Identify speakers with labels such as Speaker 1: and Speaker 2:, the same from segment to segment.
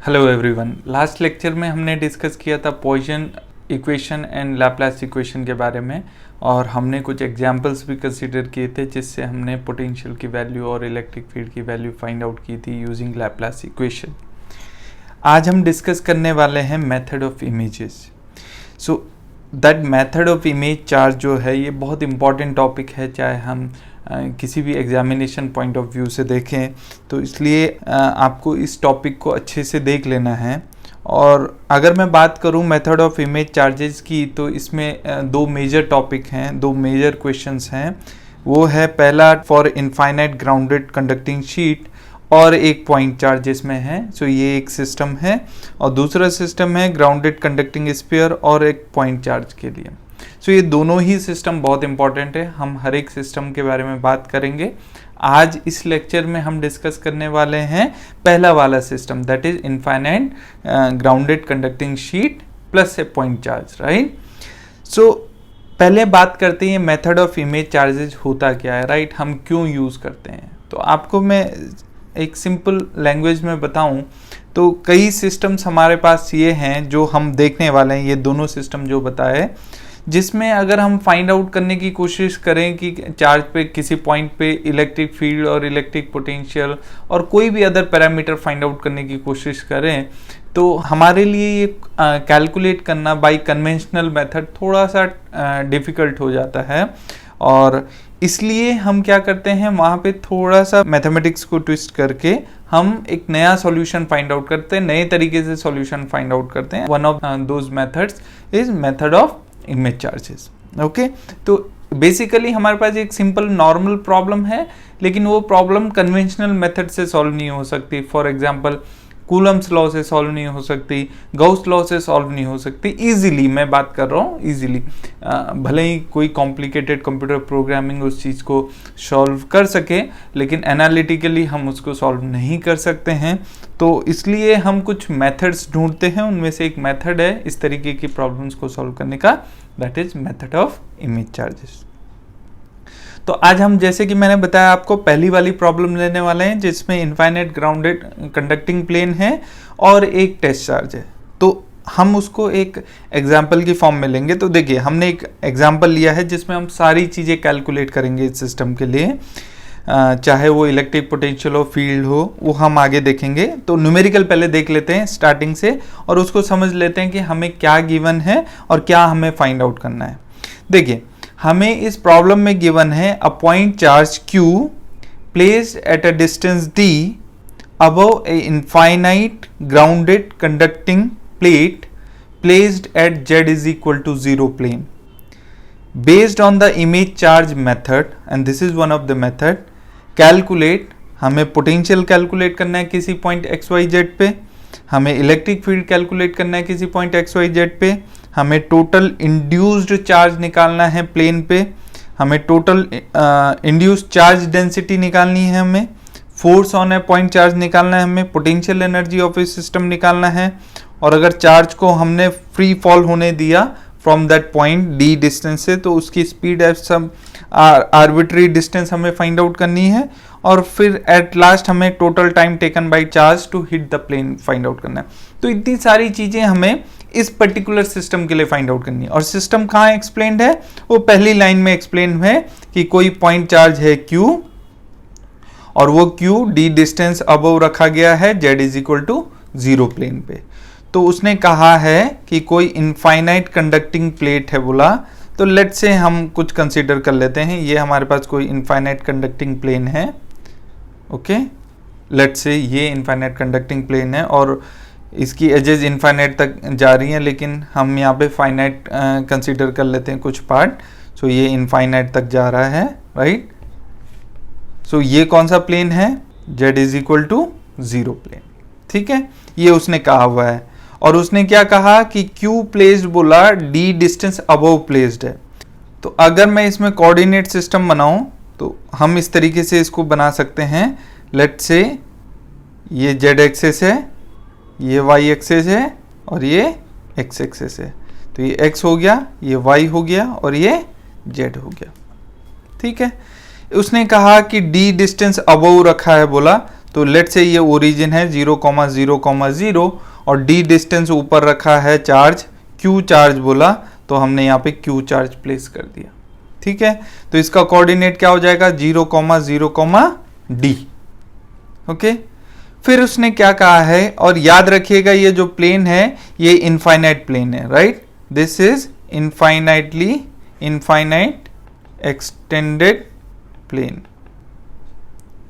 Speaker 1: Hello everyone. Last lecture में हमने discuss किया था Poisson equation and Laplace equation के बारे में, और हमने कुछ एग्जांपल्स भी कंसीडर किए थे जिससे हमने पोटेंशियल की वैल्यू और इलेक्ट्रिक फील्ड की वैल्यू फाइंड आउट की थी यूजिंग लैप्लास इक्वेशन। आज हम डिस्कस करने वाले हैं method of images. So that method of image charge जो है ये बहुत इंपॉर्टेंट टॉपिक है, चाहे हम किसी भी एग्जामिनेशन पॉइंट ऑफ व्यू से देखें, तो इसलिए आपको इस टॉपिक को अच्छे से देख लेना है। और अगर मैं बात करूं मेथड ऑफ इमेज चार्जेस की, तो इसमें दो मेजर टॉपिक हैं, दो मेजर क्वेश्चंस हैं। वो है पहला for infinite grounded conducting sheet और एक पॉइंट चार्ज इसमें है। सो ये एक सिस्टम है, और दूसरा सिस्टम है ग्राउंडेड कंडक्टिंग स्फीयर और एक पॉइंट चार्ज के लिए। सो ये दोनों ही सिस्टम बहुत इंपॉर्टेंट है, हम हर एक सिस्टम के बारे में बात करेंगे। आज इस लेक्चर में हम डिस्कस करने वाले हैं पहला वाला system, that is infinite grounded conducting sheet plus a point charge, right. So पहले बात करते हैं मेथड ऑफ इमेज चार्जेस होता क्या है, राइट, हम क्यों यूज़ करते हैं। तो आपको मैं एक सिंपल लैंग्वेज में बताऊं तो कई सिस्टम्स हमारे पास ये हैं जो हम देखने वाले हैं, ये दोनों सिस्टम जो बताए, जिसमें अगर हम फाइंड आउट करने की कोशिश करें कि चार्ज पे किसी पॉइंट पे इलेक्ट्रिक फील्ड और इलेक्ट्रिक पोटेंशियल और कोई भी अदर पैरामीटर फाइंड आउट करने की कोशिश करें, तो हमारे लिए ये कैलकुलेट करना बाय कन्वेंशनल मेथड थोड़ा सा डिफ़िकल्ट हो जाता है। और इसलिए हम क्या करते हैं, वहाँ पे थोड़ा सा मैथमेटिक्स को ट्विस्ट करके हम एक नया सॉल्यूशन फाइंड आउट करते हैं, नए तरीके से सॉल्यूशन फाइंड आउट करते हैं। One of those methods is method of image charges. Okay, तो बेसिकली हमारे पास एक सिंपल नॉर्मल प्रॉब्लम है, लेकिन वो प्रॉब्लम कन्वेंशनल मेथड से सॉल्व नहीं हो सकती। फॉर एग्जांपल कूलम्स लॉ से सॉल्व नहीं हो सकती, गाउस लॉ से सॉल्व नहीं हो सकती इजीली। मैं बात कर रहा हूँ इजीली, भले ही कोई कॉम्प्लिकेटेड कंप्यूटर प्रोग्रामिंग उस चीज़ को सॉल्व कर सके, लेकिन एनालिटिकली हम उसको सॉल्व नहीं कर सकते हैं। तो इसलिए हम कुछ मेथड्स ढूंढते हैं, उनमें से एक मेथड है इस तरीके की प्रॉब्लम्स को सॉल्व करने का, that is method of image charges. तो आज हम, जैसे कि मैंने बताया आपको, पहली वाली प्रॉब्लम लेने वाले हैं जिसमें इनफाइनाइट ग्राउंडेड कंडक्टिंग प्लेन है और एक टेस्ट चार्ज है। तो हम उसको एक एग्जाम्पल की फॉर्म में लेंगे। तो देखिए, हमने एक एग्जाम्पल लिया है जिसमें हम सारी चीज़ें कैलकुलेट करेंगे इस सिस्टम के लिए, चाहे वो इलेक्ट्रिक पोटेंशियल हो, फील्ड हो, वो हम आगे देखेंगे। तो न्यूमेरिकल पहले देख लेते हैं स्टार्टिंग से, और उसको समझ लेते हैं कि हमें क्या गिवन है और क्या हमें फाइंड आउट करना है। देखिए, हमें इस प्रॉब्लम में गिवन है a point charge Q placed at a distance D above A infinite grounded conducting plate placed at Z is equal to 0 plane. Based on the image charge method, and this is one of the method, calculate, हमें potential calculate करना है किसी point XYZ पे, हमें electric field calculate करना है किसी point XYZ पे, हमें टोटल इंड्यूस्ड चार्ज निकालना है प्लेन पे, हमें टोटल इंड्यूस्ड चार्ज डेंसिटी निकालनी है, हमें force on A point charge निकालना है, हमें potential energy of A system निकालना है, और अगर चार्ज को हमने फ्री फॉल होने दिया from that point D distance से, तो उसकी speed at some arbitrary distance हमें फाइंड आउट करनी है, और फिर एट लास्ट हमें total time taken by charge to hit the plane find out करना है। तो इतनी सारी चीज़ें हमें इस पर्टिकुलर सिस्टम के लिए फाइंड आउट करनी है। और सिस्टम कहाँ एक्सप्लेन्ड है, वो पहली लाइन में एक्सप्लेन है कि कोई पॉइंट चार्ज है Q, और वो Q D डिस्टेंस अबव रखा गया है Z is equal to 0 plane पे। तो उसने कहा है कि कोई इनफाइनाइट कंडक्टिंग प्लेट है बोला, तो लेट से हम कुछ कंसीडर कर लेते हैं। ये हमारे पास कोई इनफाइनाइट कंडक्टिंग प्लेन है, ओके, लेट से ये इनफाइनाइट कंडक्टिंग प्लेन है और इसकी एजेस इनफाइनाइट तक जा रही हैं, लेकिन हम यहाँ पे फाइनाइट कंसीडर कर लेते हैं कुछ पार्ट। सो ये इनफाइनाइट तक जा रहा है, राइट। सो ये कौन सा प्लेन है, Z is equal to 0 plane, ठीक है, ये उसने कहा हुआ है। और उसने क्या कहा कि Q प्लेस्ड बोला D डिस्टेंस अबव प्लेस्ड है। तो अगर मैं इसमें कोऑर्डिनेट सिस्टम बनाऊं तो हम इस तरीके से इसको बना सकते हैं। लेट से ये Z एक्सेस है, ये Y एक्सेस है, और ये X एक्सेस है। तो ये X हो गया, ये Y हो गया, और ये Z हो गया, ठीक है। उसने कहा कि D डिस्टेंस अबव रखा है बोला, तो लेट से ये ओरिजिन है 0,0,0 और d डिस्टेंस ऊपर रखा है चार्ज q चार्ज बोला, तो हमने यहाँ पे q चार्ज प्लेस कर दिया। ठीक है, तो इसका कोऑर्डिनेट क्या हो जाएगा 0,0,d। ओके, फिर उसने क्या कहा है, और याद रखिएगा ये जो प्लेन है ये इनफाइनाइट प्लेन है, right, this is infinite extended plane.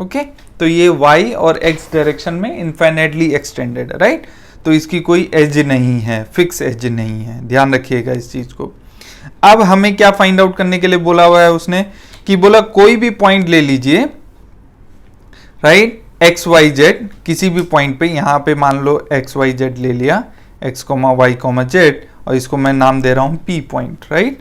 Speaker 1: Okay, तो ये y और x डायरेक्शन में इनफाइनाइटली एक्सटेंडेड है, राइट, तो इसकी कोई एज नहीं है, फिक्स एज नहीं है, ध्यान रखिएगा इस चीज को। अब हमें क्या फाइंड आउट करने के लिए बोला हुआ है उसने, कि बोला कोई भी पॉइंट ले लीजिए, राइट, एक्स वाई जेड, किसी भी पॉइंट पे, यहां पे मान लो एक्स वाई जेड ले लिया, X comma Y comma Z, और इसको मैं नाम दे रहा हूं P point, right,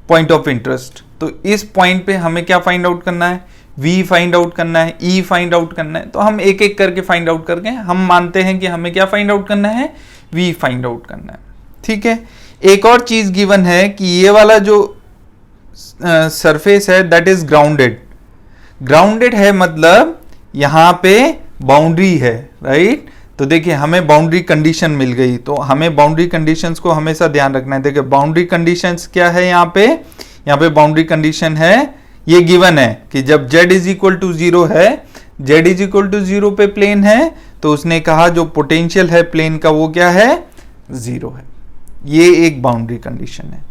Speaker 1: point of interest. तो इस पॉइंट पे हमें क्या फाइंड आउट करना है, v फाइंड आउट करना है, e फाइंड आउट करना है। तो हम एक एक करके फाइंड आउट करके हम मानते हैं कि हमें क्या फाइंड आउट करना है, v फाइंड आउट करना है। ठीक है, एक और चीज गिवन है कि ये वाला जो सरफेस है दैट इज ग्राउंडेड। ग्राउंडेड है मतलब यहां पे बाउंड्री है, राइट, तो देखिए हमें बाउंड्री कंडीशन मिल गई, तो हमें बाउंड्री कंडीशंस को हमेशा ध्यान रखना है। देखिए बाउंड्री कंडीशंस क्या है, यहाँ पे बाउंड्री कंडीशन है, ये गिवन है कि जब z इज इक्वल टू 0 है, z इज इक्वल टू 0 पे प्लेन है, तो उसने कहा जो पोटेंशियल है प्लेन का वो क्या है, 0 है। ये एक बाउंड्री कंडीशन है।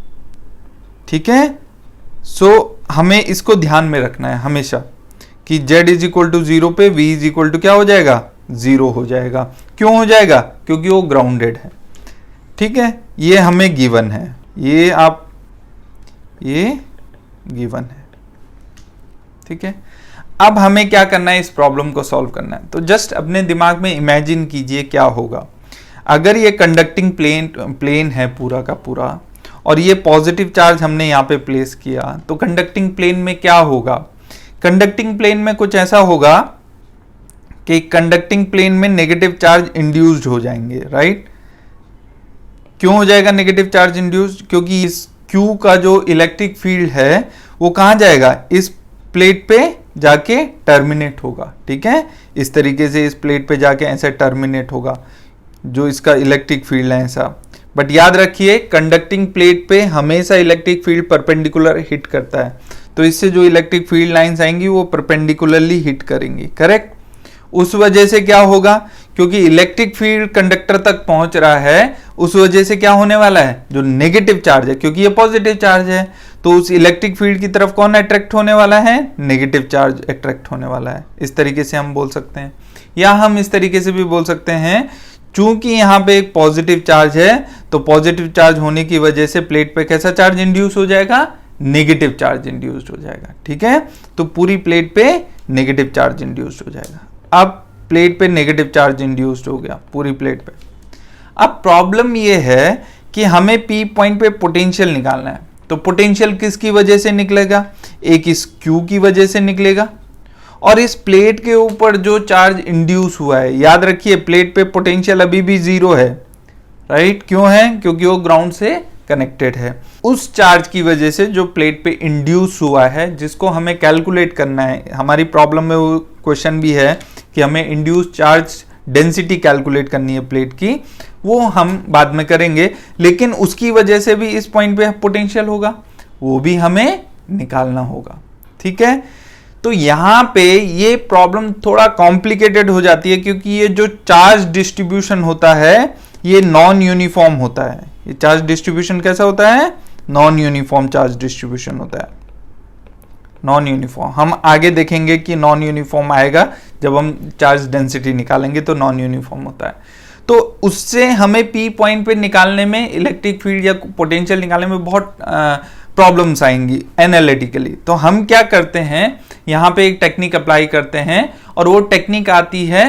Speaker 1: ठीक है, सो हमें इसको ध्यान में रखना है हमेशा कि z इज इक्वल टू 0 पे v इज इक्वल टू क्या हो जाएगा, 0 हो जाएगा। क्यों हो जाएगा, क्योंकि वो ग्राउंडेड है। ठीक है, ये हमें गिवन है, ये गिवन है। ठीक है, अब हमें क्या करना है, इस प्रॉब्लम को सॉल्व करना है। तो जस्ट अपने दिमाग में इमेजिन कीजिए क्या होगा अगर ये कंडक्टिंग प्लेन है पूरा का पूरा, और ये पॉजिटिव चार्ज हमने यहाँ पे प्लेस किया, तो कंडक्टिंग प्लेन में क्या होगा, कंडक्टिंग प्लेन में कुछ ऐसा होगा कि कंडक्टिंग प्लेन में नेगेटिव चार्ज इंड्यूस्ड हो जाएंगे, राइट। क्यों हो जाएगा नेगेटिव चार्ज इंड्यूस्ड, क्योंकि इस Q का जो इलेक्ट्रिक फील्ड है वो कहां जाएगा, इस प्लेट पे जाके टर्मिनेट होगा। ठीक है, इस तरीके से इस प्लेट पे जाके ऐसे टर्मिनेट होगा जो इसका इलेक्ट्रिक फील्ड है ऐसा। बट याद रखिए कंडक्टिंग प्लेट पे हमेशा इलेक्ट्रिक फील्ड परपेंडिकुलर हिट करता है, तो इससे जो इलेक्ट्रिक फील्ड लाइंस आएंगी वो परपेंडिकुलरली हिट करेंगी, करेक्ट। उस वजह से क्या होगा, क्योंकि इलेक्ट्रिक फील्ड कंडक्टर तक पहुंच रहा है, उस वजह से क्या होने वाला है, जो नेगेटिव चार्ज है, क्योंकि ये पॉजिटिव चार्ज है, तो उस इलेक्ट्रिक फील्ड की तरफ कौन अट्रैक्ट होने वाला है, नेगेटिव चार्ज अट्रैक्ट होने वाला है। इस तरीके से हम बोल सकते हैं, या हम इस तरीके से भी बोल सकते हैं, चूंकि यहाँ पे एक पॉजिटिव चार्ज है, तो पॉजिटिव चार्ज होने की वजह से प्लेट पे कैसा चार्ज इंड्यूस हो जाएगा, नेगेटिव चार्ज इंड्यूस्ड हो जाएगा। ठीक है, तो पूरी प्लेट पे नेगेटिव चार्ज इंड्यूस्ड हो जाएगा। अब प्लेट पे नेगेटिव चार्ज इंड्यूस्ड हो गया पूरी प्लेट पे। अब प्रॉब्लम ये है कि हमें P पॉइंट पे पोटेंशियल निकालना है, तो पोटेंशियल किसकी वजह से निकलेगा, एक इस Q की वजह से निकलेगा, और इस प्लेट के ऊपर जो चार्ज इंड्यूस हुआ है, याद रखिए प्लेट पे पोटेंशियल अभी भी 0 है, राइट। क्यों है, क्योंकि वो ग्राउंड से कनेक्टेड है। उस चार्ज की वजह से जो प्लेट पे इंड्यूस हुआ है, जिसको हमें कैलकुलेट करना है, हमारी प्रॉब्लम में वो क्वेश्चन भी है कि हमें इंड्यूस चार्ज डेंसिटी कैलकुलेट करनी है प्लेट की, वो हम बाद में करेंगे, लेकिन उसकी वजह से भी इस पॉइंट पे पोटेंशियल होगा, वो भी हमें निकालना होगा। ठीक है, तो यहां पे ये प्रॉब्लम थोड़ा कॉम्प्लिकेटेड हो जाती है, क्योंकि ये जो चार्ज डिस्ट्रीब्यूशन होता है ये नॉन यूनिफॉर्म होता है। ये चार्ज डिस्ट्रीब्यूशन कैसा होता है, नॉन यूनिफॉर्म चार्ज डिस्ट्रीब्यूशन होता है, नॉन यूनिफॉर्म। हम आगे देखेंगे कि नॉन यूनिफॉर्म आएगा जब हम चार्ज डेंसिटी निकालेंगे, तो नॉन यूनिफॉर्म होता है। तो उससे हमें P पॉइंट पे निकालने में, इलेक्ट्रिक फील्ड या पोटेंशियल निकालने में बहुत प्रॉब्लम्स आएंगी एनालिटिकली। तो हम क्या करते हैं, यहाँ पे एक टेक्निक अप्लाई करते हैं, और वो टेक्निक आती है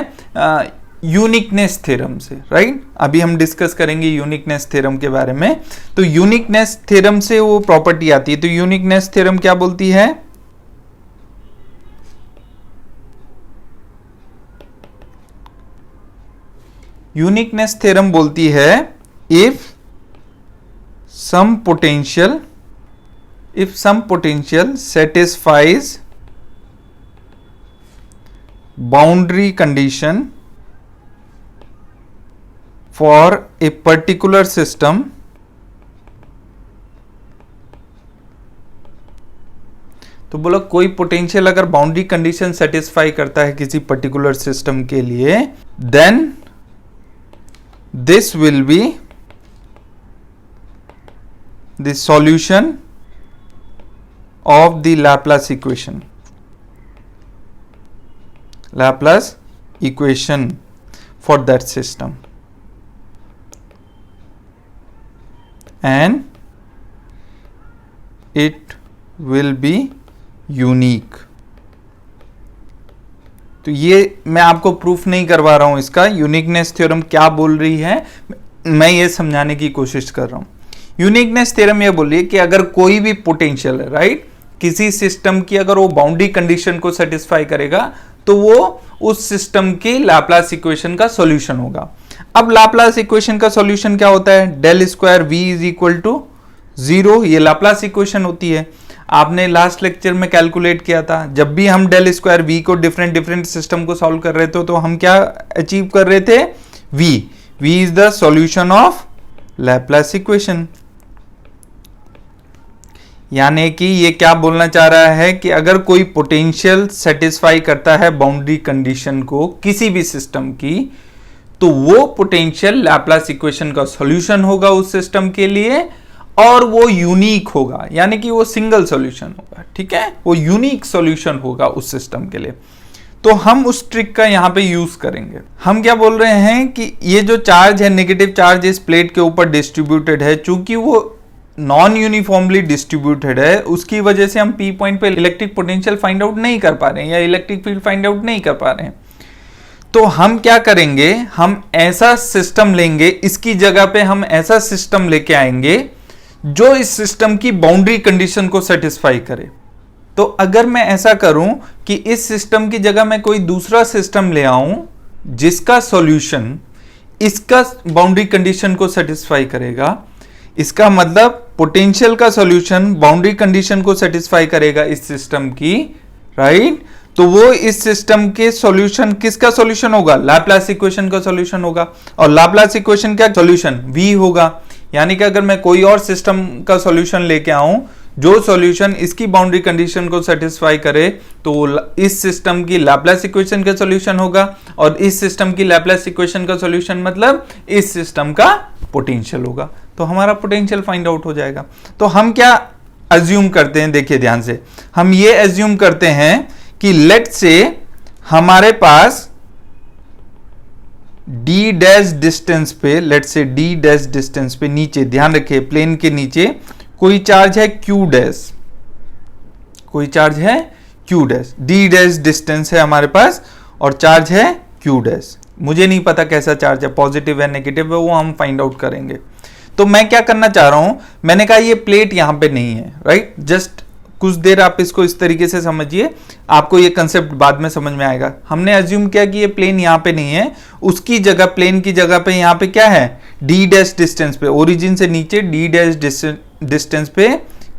Speaker 1: यूनिकनेस थ्योरम से, राइट। अभी हम डिस्कस करेंगे यूनिकनेस थ्योरम के बारे में। तो यूनिकनेस थ्योरम से वो प्रॉपर्टी आती है। तो यूनिकनेस थ्योरम क्या बोलती है, यूनिकनेस थ्योरम बोलती है if some potential satisfies boundary condition for a particular system तो बोला कोई पोटेंशियल अगर बाउंड्री कंडीशन सेटिस्फाई करता है किसी पर्टिकुलर सिस्टम के लिए, then this will be the solution of the Laplace equation, Laplace equation for that system, and it will be unique. तो ये मैं आपको प्रूफ नहीं करवा रहा हूं, इसका यूनिकनेस थ्योरम क्या बोल रही है मैं ये समझाने की कोशिश कर रहा हूं। यूनिकनेस थ्योरम ये बोल रही है कि अगर कोई भी पोटेंशियल है, राइट, किसी सिस्टम की अगर वो बाउंड्री कंडीशन को सेटिस्फाई करेगा तो वो उस सिस्टम की लैपलास इक्वेशन का सॉल्यूशन होगा। अब लैपलास इक्वेशन का सॉल्यूशन क्या होता है? Del square v is equal to 0, ये लैपलास इक्वेशन होती है। आपने लास्ट लेक्चर में कैलकुलेट किया था, जब भी हम डेल स्क्वायर v को डिफरेंट सिस्टम को सॉल्व कर रहे थे तो हम क्या अचीव कर रहे थे? v is the solution of Laplace equation. यानी कि ये क्या बोलना चाह रहा है कि अगर कोई पोटेंशियल सेटिस्फाई करता है बाउंड्री कंडीशन को किसी भी सिस्टम की, तो वो पोटेंशियल लैपलास इक्वेशन का सॉल्यूशन होगा उस सिस्टम के लिए, और वो यूनिक होगा, यानी कि वो सिंगल सॉल्यूशन होगा। ठीक है, वो यूनिक सॉल्यूशन होगा उस सिस्टम के लिए। तो हम उस ट्रिक का यहां पे यूज करेंगे। हम क्या बोल रहे हैं कि ये जो चार्ज है, नेगेटिव चार्ज इस प्लेट के ऊपर डिस्ट्रीब्यूटेड है, चूंकि वो नॉन यूनिफॉर्मली डिस्ट्रीब्यूटेड है, उसकी वजह से हम पी पॉइंट पे इलेक्ट्रिक पोटेंशियल फाइंड आउट नहीं कर पा रहे हैं या इलेक्ट्रिक फील्ड फाइंड आउट नहीं कर पा रहे हैं। तो हम क्या करेंगे, हम ऐसा सिस्टम लेंगे, इसकी जगह पे हम ऐसा सिस्टम लेके आएंगे जो इस सिस्टम की बाउंड्री कंडीशन को सेटिस्फाई करे। तो अगर मैं ऐसा करूं कि इस सिस्टम की जगह मैं कोई दूसरा सिस्टम ले आऊं जिसका सॉल्यूशन इसका बाउंड्री कंडीशन को सेटिस्फाई करेगा, इसका मतलब पोटेंशियल का सॉल्यूशन बाउंड्री कंडीशन को सेटिस्फाई करेगा इस सिस्टम की, राइट। तो वो इस सिस्टम के सॉल्यूशन किसका सॉल्यूशन होगा? लैपलास इक्वेशन का सॉल्यूशन होगा। और लैपलास इक्वेशन का सॉल्यूशन v होगा। यानी कि अगर मैं कोई और सिस्टम का सॉल्यूशन लेके आऊं जो सॉल्यूशन इसकी बाउंड्री कंडीशन को सेटिस्फाई करे, तो इस सिस्टम की लैपलास इक्वेशन का सॉल्यूशन होगा, और इस सिस्टम की लैपलास इक्वेशन का सॉल्यूशन मतलब इस सिस्टम का पोटेंशियल होगा। तो हमारा पोटेंशियल फाइंड आउट हो जाएगा। तो हम क्या अज्यूम करते हैं, देखिए ध्यान से, हम ये अज्यूम करते हैं कि लेट से हमारे पास d डैश डिस्टेंस पे, लेट से d डैश डिस्टेंस पे नीचे, ध्यान रखिए प्लेन के नीचे कोई चार्ज है q डैश, कोई चार्ज है q dash, d dash distance है हमारे पास और चार्ज है q डैश। मुझे नहीं पता कैसा चार्ज है, पॉजिटिव है नेगेटिव है, वो हम फाइंड आउट करेंगे। तो मैं क्या करना चाह रहा हूं, मैंने कहा ये प्लेट यहां पे नहीं है, राइट। जस्ट कुछ देर आप इसको इस तरीके से समझिए, आपको ये कंसेप्ट बाद में समझ में आएगा। हमने अज्यूम किया कि ये प्लेन यहां पे नहीं है, उसकी जगह, प्लेन की जगह पे यहां पे क्या है? d डैश डिस्टेंस पे, ओरिजिन से नीचे d डैश डिस्टेंस पे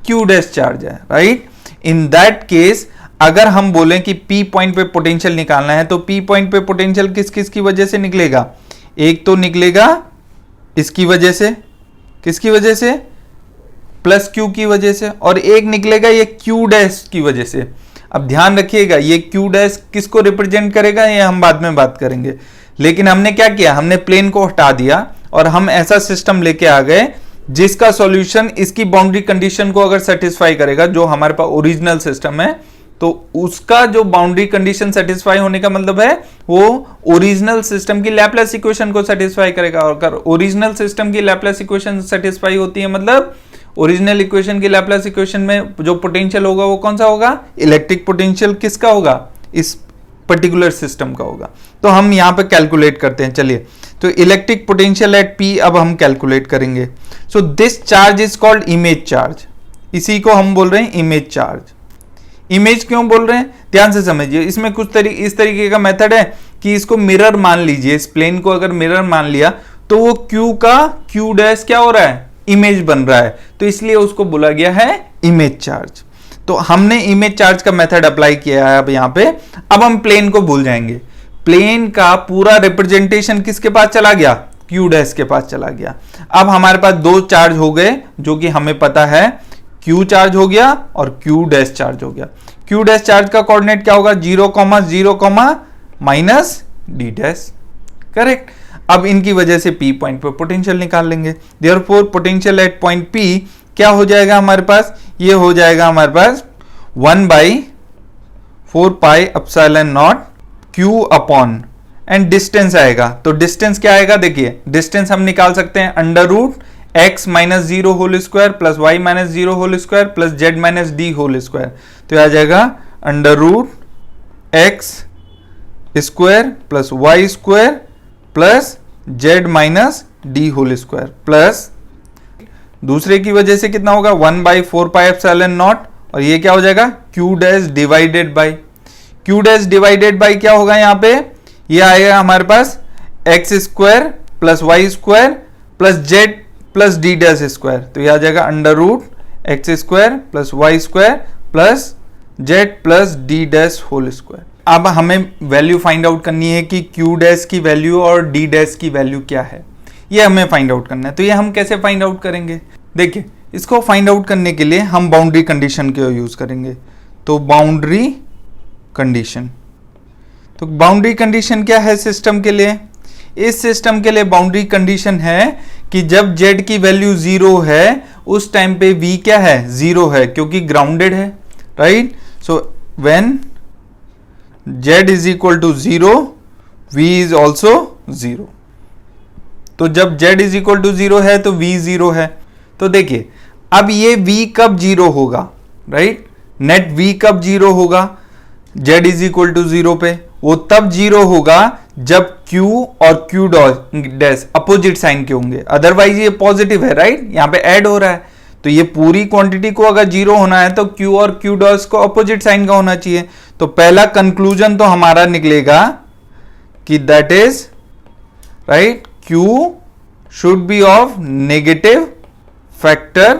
Speaker 1: q डैश चार्ज है, राइट। इन दैट केस अगर हम बोलें कि p पॉइंट पे पोटेंशियल निकालना है, तो p पॉइंट पे पोटेंशियल किस किस की वजह से निकलेगा? एक तो निकलेगा इसकी वजह से, किसकी वजह से? प्लस q की वजह से, और एक निकलेगा ये q डैश की वजह से। अब ध्यान रखिएगा ये q डैश किसको रिप्रेजेंट करेगा ये हम बाद में बात करेंगे। लेकिन हमने क्या किया, हमने प्लेन को हटा दिया और हम ऐसा सिस्टम लेके आ गए जिसका सॉल्यूशन इसकी बाउंड्री कंडीशन को अगर सेटिस्फाई करेगा, जो हमारे पास ओरिजिनल सिस्टम है, तो उसका जो बाउंड्री कंडीशन सेटिस्फाई होने का मतलब है वो ओरिजिनल सिस्टम की लैपलास इक्वेशन को सेटिस्फाई करेगा। और अगर ओरिजिनल सिस्टम की लैपलास इक्वेशन सेटिस्फाई होती है, मतलब ओरिजिनल इक्वेशन की लैपलास इक्वेशन में जो पोटेंशियल होगा वो कौन सा होगा? इलेक्ट्रिक पोटेंशियल किसका होगा? इस पर्टिकुलर सिस्टम का होगा। तो हम यहां पे कैलकुलेट करते हैं, चलिए। तो इलेक्ट्रिक पोटेंशियल एट P अब हम कैलकुलेट करेंगे। So this charge is called image charge, इसी को हम बोल रहे हैं इमेज चार्ज। इमेज क्यों बोल रहे हैं, ध्यान से समझिए। इसमें कुछ इस तरीके का मेथड है कि इसको मिरर मान लीजिए, इस प्लेन को अगर मिरर मान लिया तो वो Q का Q डैश क्या हो रहा है? इमेज बन रहा है, तो इसलिए उसको बोला गया है इमेज चार्ज। तो हमने इमेज चार्ज का मेथड अप्लाई किया है अब यहाँ पे। अब हम प्लेन को भूल जाएंगे, प्लेन का पूरा रिप्रेजेंटेशन किसके पास चला गया, क्यू डैश के पास चला गया। अब हमारे पास दो चार्ज हो गए जो कि हमें पता है, क्यू चार्ज हो गया और क्यू डैश चार्ज हो गया। क्यू डैश चार्ज का कोऑर्डिनेट क्या होगा, 0,0, माइनस डी डैश, करेक्ट। अब इनकी वजह से पी पॉइंट पर पोटेंशियल निकाल लेंगे। Therefore potential at point P क्या हो जाएगा हमारे पास, ये हो जाएगा हमारे पास 1/4 पाई epsilon not Q upon, and distance आएगा, तो डिस्टेंस क्या आएगा, देखिए डिस्टेंस हम निकाल सकते हैं under root x minus 0 whole square plus y minus 0 whole square plus z minus D whole square. तो आ जाएगा under root x square plus y square plus z minus D whole square plus दूसरे की वजह से कितना होगा 1/4 पाई epsilon naught, और ये क्या हो जाएगा q dash divided by, q dash divided by क्या होगा यहाँ पे, ये आएगा हमारे पास x square plus y square plus z plus D dash square. तो ये आ जाएगा under root x square plus Y square plus Z plus D dash whole square. अब हमें वैल्यू फाइंड आउट करनी है कि क्यू डैश की वैल्यू और डी डैश की वैल्यू क्या है, ये हमें फाइंड आउट करना है। तो ये हम कैसे फाइंड आउट करेंगे, देखिए इसको फाइंड आउट करने के लिए हम बाउंड्री कंडीशन का यूज करेंगे। तो बाउंड्री कंडीशन, तो बाउंड्री कंडीशन क्या है सिस्टम के लिए, इस सिस्टम के लिए बाउंड्री कंडीशन है कि जब z की वैल्यू 0 है उस टाइम पे v क्या है, 0 है, क्योंकि ग्राउंडेड है, right. So when z is equal to 0 v is also 0। तो जब z इज इक्वल टू 0 है तो v 0 है। तो देखिए अब ये v कब 0 होगा, राइट, नेट v कब 0 होगा z इज इक्वल टू 0 पे, वो तब 0 होगा जब q और q डैश अपोजिट साइन के होंगे, अदरवाइज ये पॉजिटिव है, राइट, यहाँ पे ऐड हो रहा है। तो ये पूरी क्वांटिटी को अगर 0 होना है तो q और q डैश को अपोजिट साइन का होना चाहिए। तो पहला कंक्लूजन तो हमारा निकलेगा कि that is right q should be of negative factor,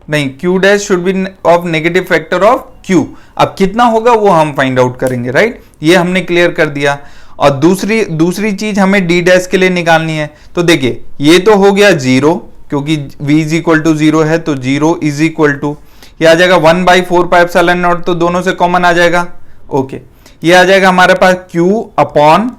Speaker 1: नहीं q dash should be of negative factor of q। अब कितना होगा वो हम फाइंड आउट करेंगे, राइट, ये हमने क्लियर कर दिया। और दूसरी चीज हमें डी डैश के लिए निकालनी है। तो देखिए ये तो हो गया 0 क्योंकि v इज इक्वल टू 0 है, तो 0 इज इक्वल टू ये आ जाएगा 1/4 पाई एप्सिलॉन नॉट, तो दोनों से कॉमन आ जाएगा, ओके। ये आ जाएगा हमारे पास q अपॉन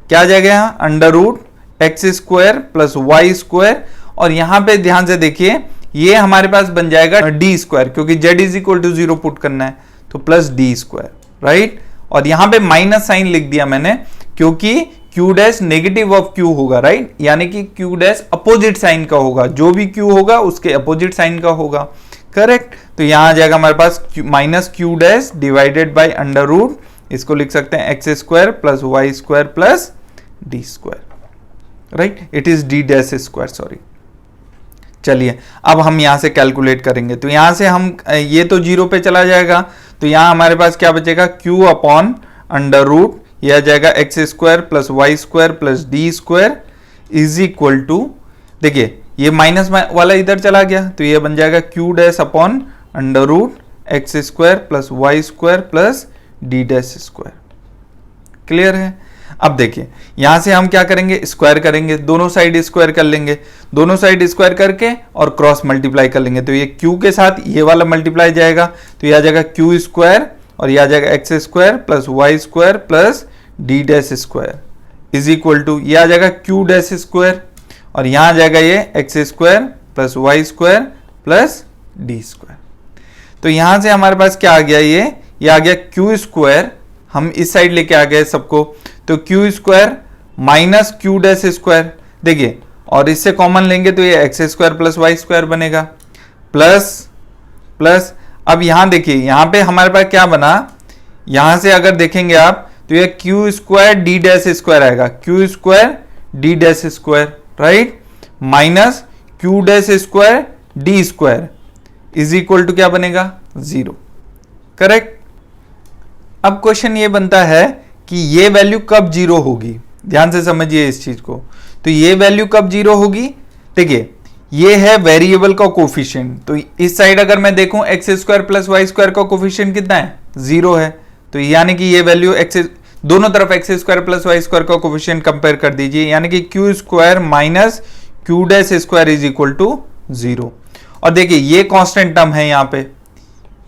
Speaker 1: क्या आ जाएगा यहाँ under root x square plus Y square, और यहाँ पे ध्यान से देखिए ये हमारे पास बन जाएगा डी स्क्वायर, क्योंकि z is equal to 0 put करना है, तो प्लस डी स्क्वायर, राइट। और यहाँ पे माइनस साइन लिख दिया मैंने क्योंकि q dash negative of q होगा, राइट, यानी कि q डैश अपोजिट साइन का होगा, जो भी q होगा उसके अपोजिट साइन का होगा, करेक्ट। तो यहाँ आ जाएगा हमारे पास minus q dash divided by under root, इसको लिख सकते हैं x square plus Y square plus D square, right, it is d dash square, sorry. चलिए अब हम यहां से कैलकुलेट करेंगे, तो यहां से हम ये तो 0 पे चला जाएगा, तो यहां हमारे पास क्या बचेगा q अपॉन अंडर रूट, ये आ जाएगा x square plus Y square plus D square is equal to, देखिए ये माइनस वाला इधर चला गया, तो ये बन जाएगा q dash upon under root x square plus Y square plus D dash square, clear है। अब देखिए यहां से हम क्या करेंगे, स्क्वायर करेंगे, दोनों साइड स्क्वायर कर लेंगे, दोनों साइड स्क्वायर करके और क्रॉस मल्टीप्लाई कर लेंगे, तो ये q के साथ ये वाला मल्टीप्लाई जाएगा, तो ये आ जाएगा q स्क्वायर और ये आ जाएगा x square plus Y square plus D dash square is equal to ये आ जाएगा q डैश स्क्वायर, और यहां आ जाएगा ये x square plus Y square plus D square. तो यहां से हमारे पास क्या आ गया, ये आ गया q स्क्वायर, हम इस साइड लेके आ गए सबको, तो q square minus q dash square, देखिए और इससे कॉमन लेंगे तो ये x square plus Y square बनेगा प्लस प्लस। अब यहां देखिए यहां पे हमारे पास क्या बना, यहां से अगर देखेंगे आप तो ये q square d dash square आएगा, q square d dash square, right, minus q dash square d square is equal to क्या बनेगा 0, करेक्ट। अब क्वेश्चन ये बनता है कि ये वैल्यू कब 0 होगी, ध्यान से समझिए इस चीज को। तो ये वैल्यू कब 0 होगी, देखिए ये है वेरिएबल का कोफिशिएंट। तो इस साइड अगर मैं देखूं x square plus Y square का कोफिशिएंट कितना है, 0 है। तो यानी कि ये वैल्यू एक्स, दोनों तरफ x square plus Y square का कोफिशिएंट कंपेयर कर दीजिए, यानी कि q square minus q dash square is equal to 0। और देखिए ये कांस्टेंट टर्म है, यहाँ पे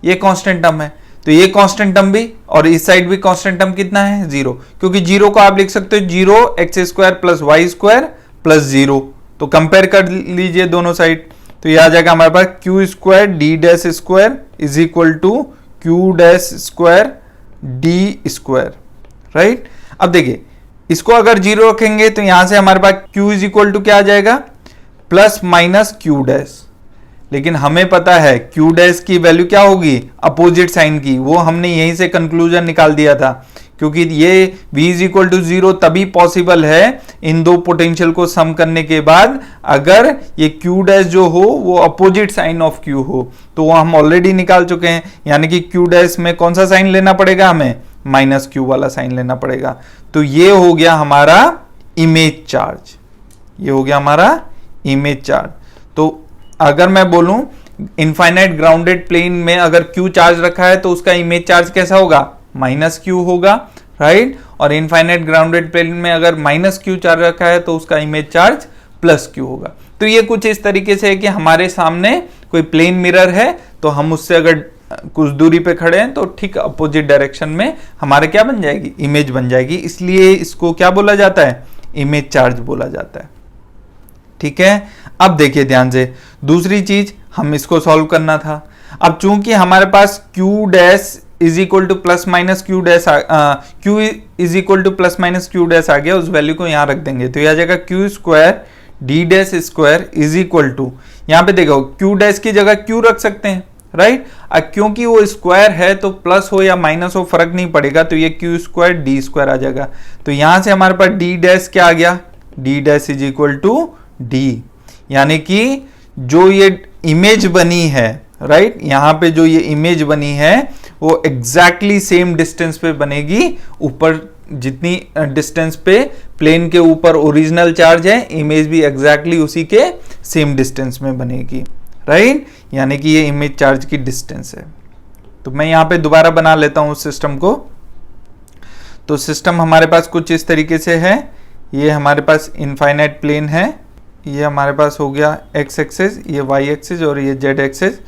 Speaker 1: ये कांस्टेंट टर्म है, तो ये कांस्टेंट टर्म भी और इस साइड भी कांस्टेंट टर्म कितना है, 0। क्योंकि 0 को आप लिख सकते हो 0 x square plus Y square plus 0। तो कंपेयर कर लीजिए दोनों साइड, तो ये आ जाएगा हमारे पास Q square d dash square is equal to q dash square d square, right. अब देखिए इसको अगर 0 रखेंगे तो यहां से हमारे पास क्यू इज इक्वल टू क्या आ जाएगा, प्लस माइनस क्यू डैश। लेकिन हमें पता है क्यू डैश की वैल्यू क्या होगी, अपोजिट साइन की, वो हमने यहीं से कंक्लूजन निकाल दिया था। क्योंकि ये v इज इक्वल टू 0 तभी पॉसिबल है इन दो पोटेंशियल को सम करने के बाद, अगर ये q डैश जो हो वो अपोजिट साइन ऑफ q हो। तो वो हम ऑलरेडी निकाल चुके हैं, यानी कि q डैश में कौन सा साइन लेना पड़ेगा, हमें माइनस q वाला साइन लेना पड़ेगा। तो ये हो गया हमारा इमेज चार्ज, ये हो गया हमारा इमेज चार्ज। तो अगर मैं बोलूं इनफाइनाइट ग्राउंडेड प्लेन में अगर q चार्ज रखा है तो उसका इमेज चार्ज कैसा होगा, माइनस क्यू होगा, राइट। और इनफाइनाइट ग्राउंडेड प्लेन में अगर माइनस क्यू चार्ज रखा है तो उसका इमेज चार्ज प्लस क्यू होगा। तो ये कुछ इस तरीके से है कि हमारे सामने कोई प्लेन मिरर है, तो हम उससे अगर कुछ दूरी पे खड़े हैं तो ठीक अपोजिट डायरेक्शन में हमारे क्या बन जाएगी, इमेज बन जाएगी। इसलिए इसको क्या बोला जाता है, इमेज चार्ज बोला जाता है, ठीक है। अब देखिए ध्यान से, दूसरी चीज हम इसको सॉल्व करना था। अब चूंकि हमारे पास q dash is equal to plus minus q dash, q is equal to plus minus q dash आ गया, उस वैल्यू को यहां रख देंगे तो यह आ जाएगा Q square d dash square is equal to, यहां पे देखो क्यू डैश की जगह क्यू रख सकते हैं, राइट। अब क्योंकि वो स्क्वायर है तो प्लस हो या माइनस हो फर्क नहीं पड़ेगा, तो ये क्यू स्क्वायर डी स्क्वायर आ जाएगा। तो यहां से हमारे पास डी डैश क्या आ गया, d dash is equal to d, यानी कि जो ये इमेज बनी है, राइट, यहां पे जो ये इमेज बनी है वो एग्जैक्टली सेम डिस्टेंस पे बनेगी, ऊपर जितनी डिस्टेंस पे प्लेन के ऊपर ओरिजिनल चार्ज है, इमेज भी एग्जैक्टली उसी के सेम डिस्टेंस में बनेगी, राइट। यानी कि ये इमेज चार्ज की डिस्टेंस है। तो मैं यहां पे दोबारा बना लेता हूं उस सिस्टम को। तो सिस्टम हमारे पास कुछ इस तरीके से है, ये हमारे पास इनफाइनाइट प्लेन है, ये हमारे पास हो गया एक्स एक्सिस, ये वाई एक्सिस और ये जेड एक्सिस।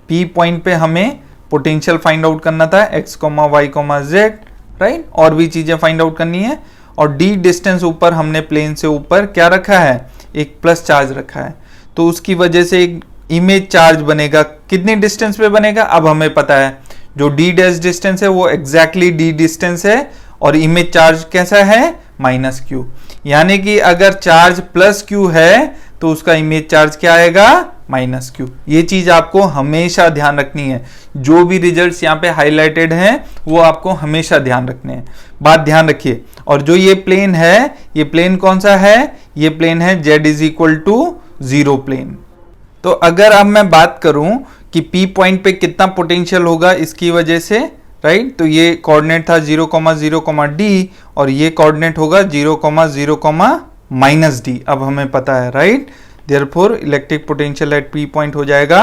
Speaker 1: पी पॉइंट पे हमें पोटेंशियल फाइंड आउट करना था, x comma Y comma z, right, और भी चीजें फाइंड आउट करनी है। और डी डिस्टेंस ऊपर हमने प्लेन से ऊपर क्या रखा है, एक प्लस चार्ज रखा है, तो उसकी वजह से एक इमेज चार्ज बनेगा। कितनी डिस्टेंस पे बनेगा, अब हमें पता है जो डी डैश डिस्टेंस है वो एग्जैक्टली डी डिस्टेंस है, और इमेज चार्ज कैसा है, माइनस क्यू। यानी कि अगर चार्ज प्लस क्यू है तो उसका इमेज चार्ज क्या आएगा, माइनस क्यू। ये चीज आपको हमेशा ध्यान रखनी है, जो भी रिजल्ट्स यहाँ पे हाईलाइटेड हैं वो आपको हमेशा ध्यान रखने हैं, बात ध्यान रखिए। और जो ये प्लेन है, ये प्लेन कौन सा है, ये प्लेन है z is equal to 0 plane. तो अगर अब मैं बात करूं कि P पॉइंट पे कितना पोटेंशियल होगा इसकी वजह से, राइट, तो ये कोऑर्डिनेट था 0,0, d, और ये कोऑर्डिनेट होगा 0,0, -d। अब हमें पता है, right. Therefore electric potential eight P point हो जाएगा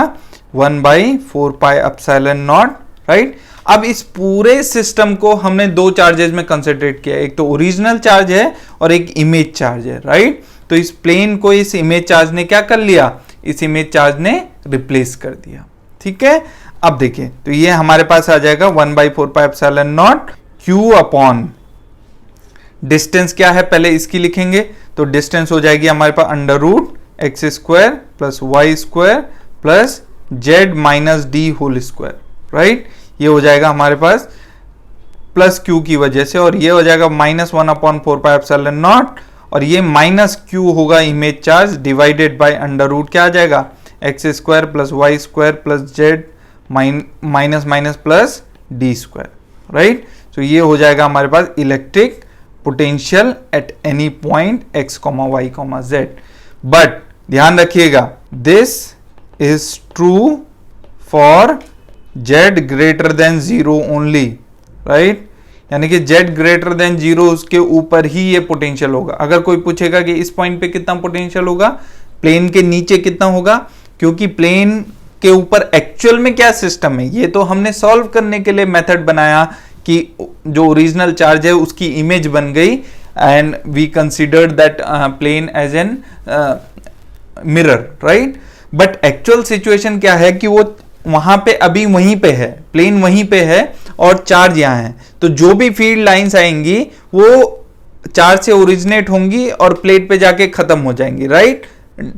Speaker 1: 1/4 पाई एप्सिलॉन नॉट, राइट। अब इस पूरे सिस्टम को हमने दो चार्जेस में कंसंट्रेट किया, एक तो ओरिजिनल चार्ज है और एक इमेज चार्ज है, राइट। तो इस प्लेन को इस इमेज चार्ज ने क्या कर लिया, इस इमेज चार्ज ने रिप्लेस कर दिया, ठीक है। अब देखिए, तो ये हमारे पास आ जाएगा 1/4 पाई epsilon not q upon distance क्या है, पहले इसकी लिखेंगे, तो डिस्टेंस हो जाएगी हमारे पास under root x square plus Y square plus Z minus D whole square, right. ये हो जाएगा हमारे पास प्लस क्यू की वजह से, और ये हो जाएगा -1/4 पाई एप्सिलॉन नॉट, और ये माइनस क्यू होगा image charge divided by under root क्या आ जाएगा, x square plus Y square plus Z minus minus plus D square, right. तो ये हो जाएगा हमारे पास electric potential at any point x, y, z। But ध्यान रखिएगा, this is true for z greater than 0 only, right. यानी कि z ग्रेटर देन 0 उसके ऊपर ही ये पोटेंशियल होगा। अगर कोई पूछेगा कि इस पॉइंट पे कितना पोटेंशियल होगा, प्लेन के नीचे कितना होगा, क्योंकि प्लेन के ऊपर एक्चुअल में क्या सिस्टम है, ये तो हमने सॉल्व करने के लिए मेथड बनाया कि जो ओरिजिनल चार्ज है उसकी इमेज बन गई and we considered that plane as an mirror, right. But actual situation क्या है कि वो वहां पे अभी वहीं पे है, प्लेन वहीं पे है और चार्ज यहां है, तो जो भी फील्ड लाइंस आएंगी वो चार्ज से ओरिजिनेट होंगी और प्लेट पे जाके खत्म हो जाएंगी, राइट,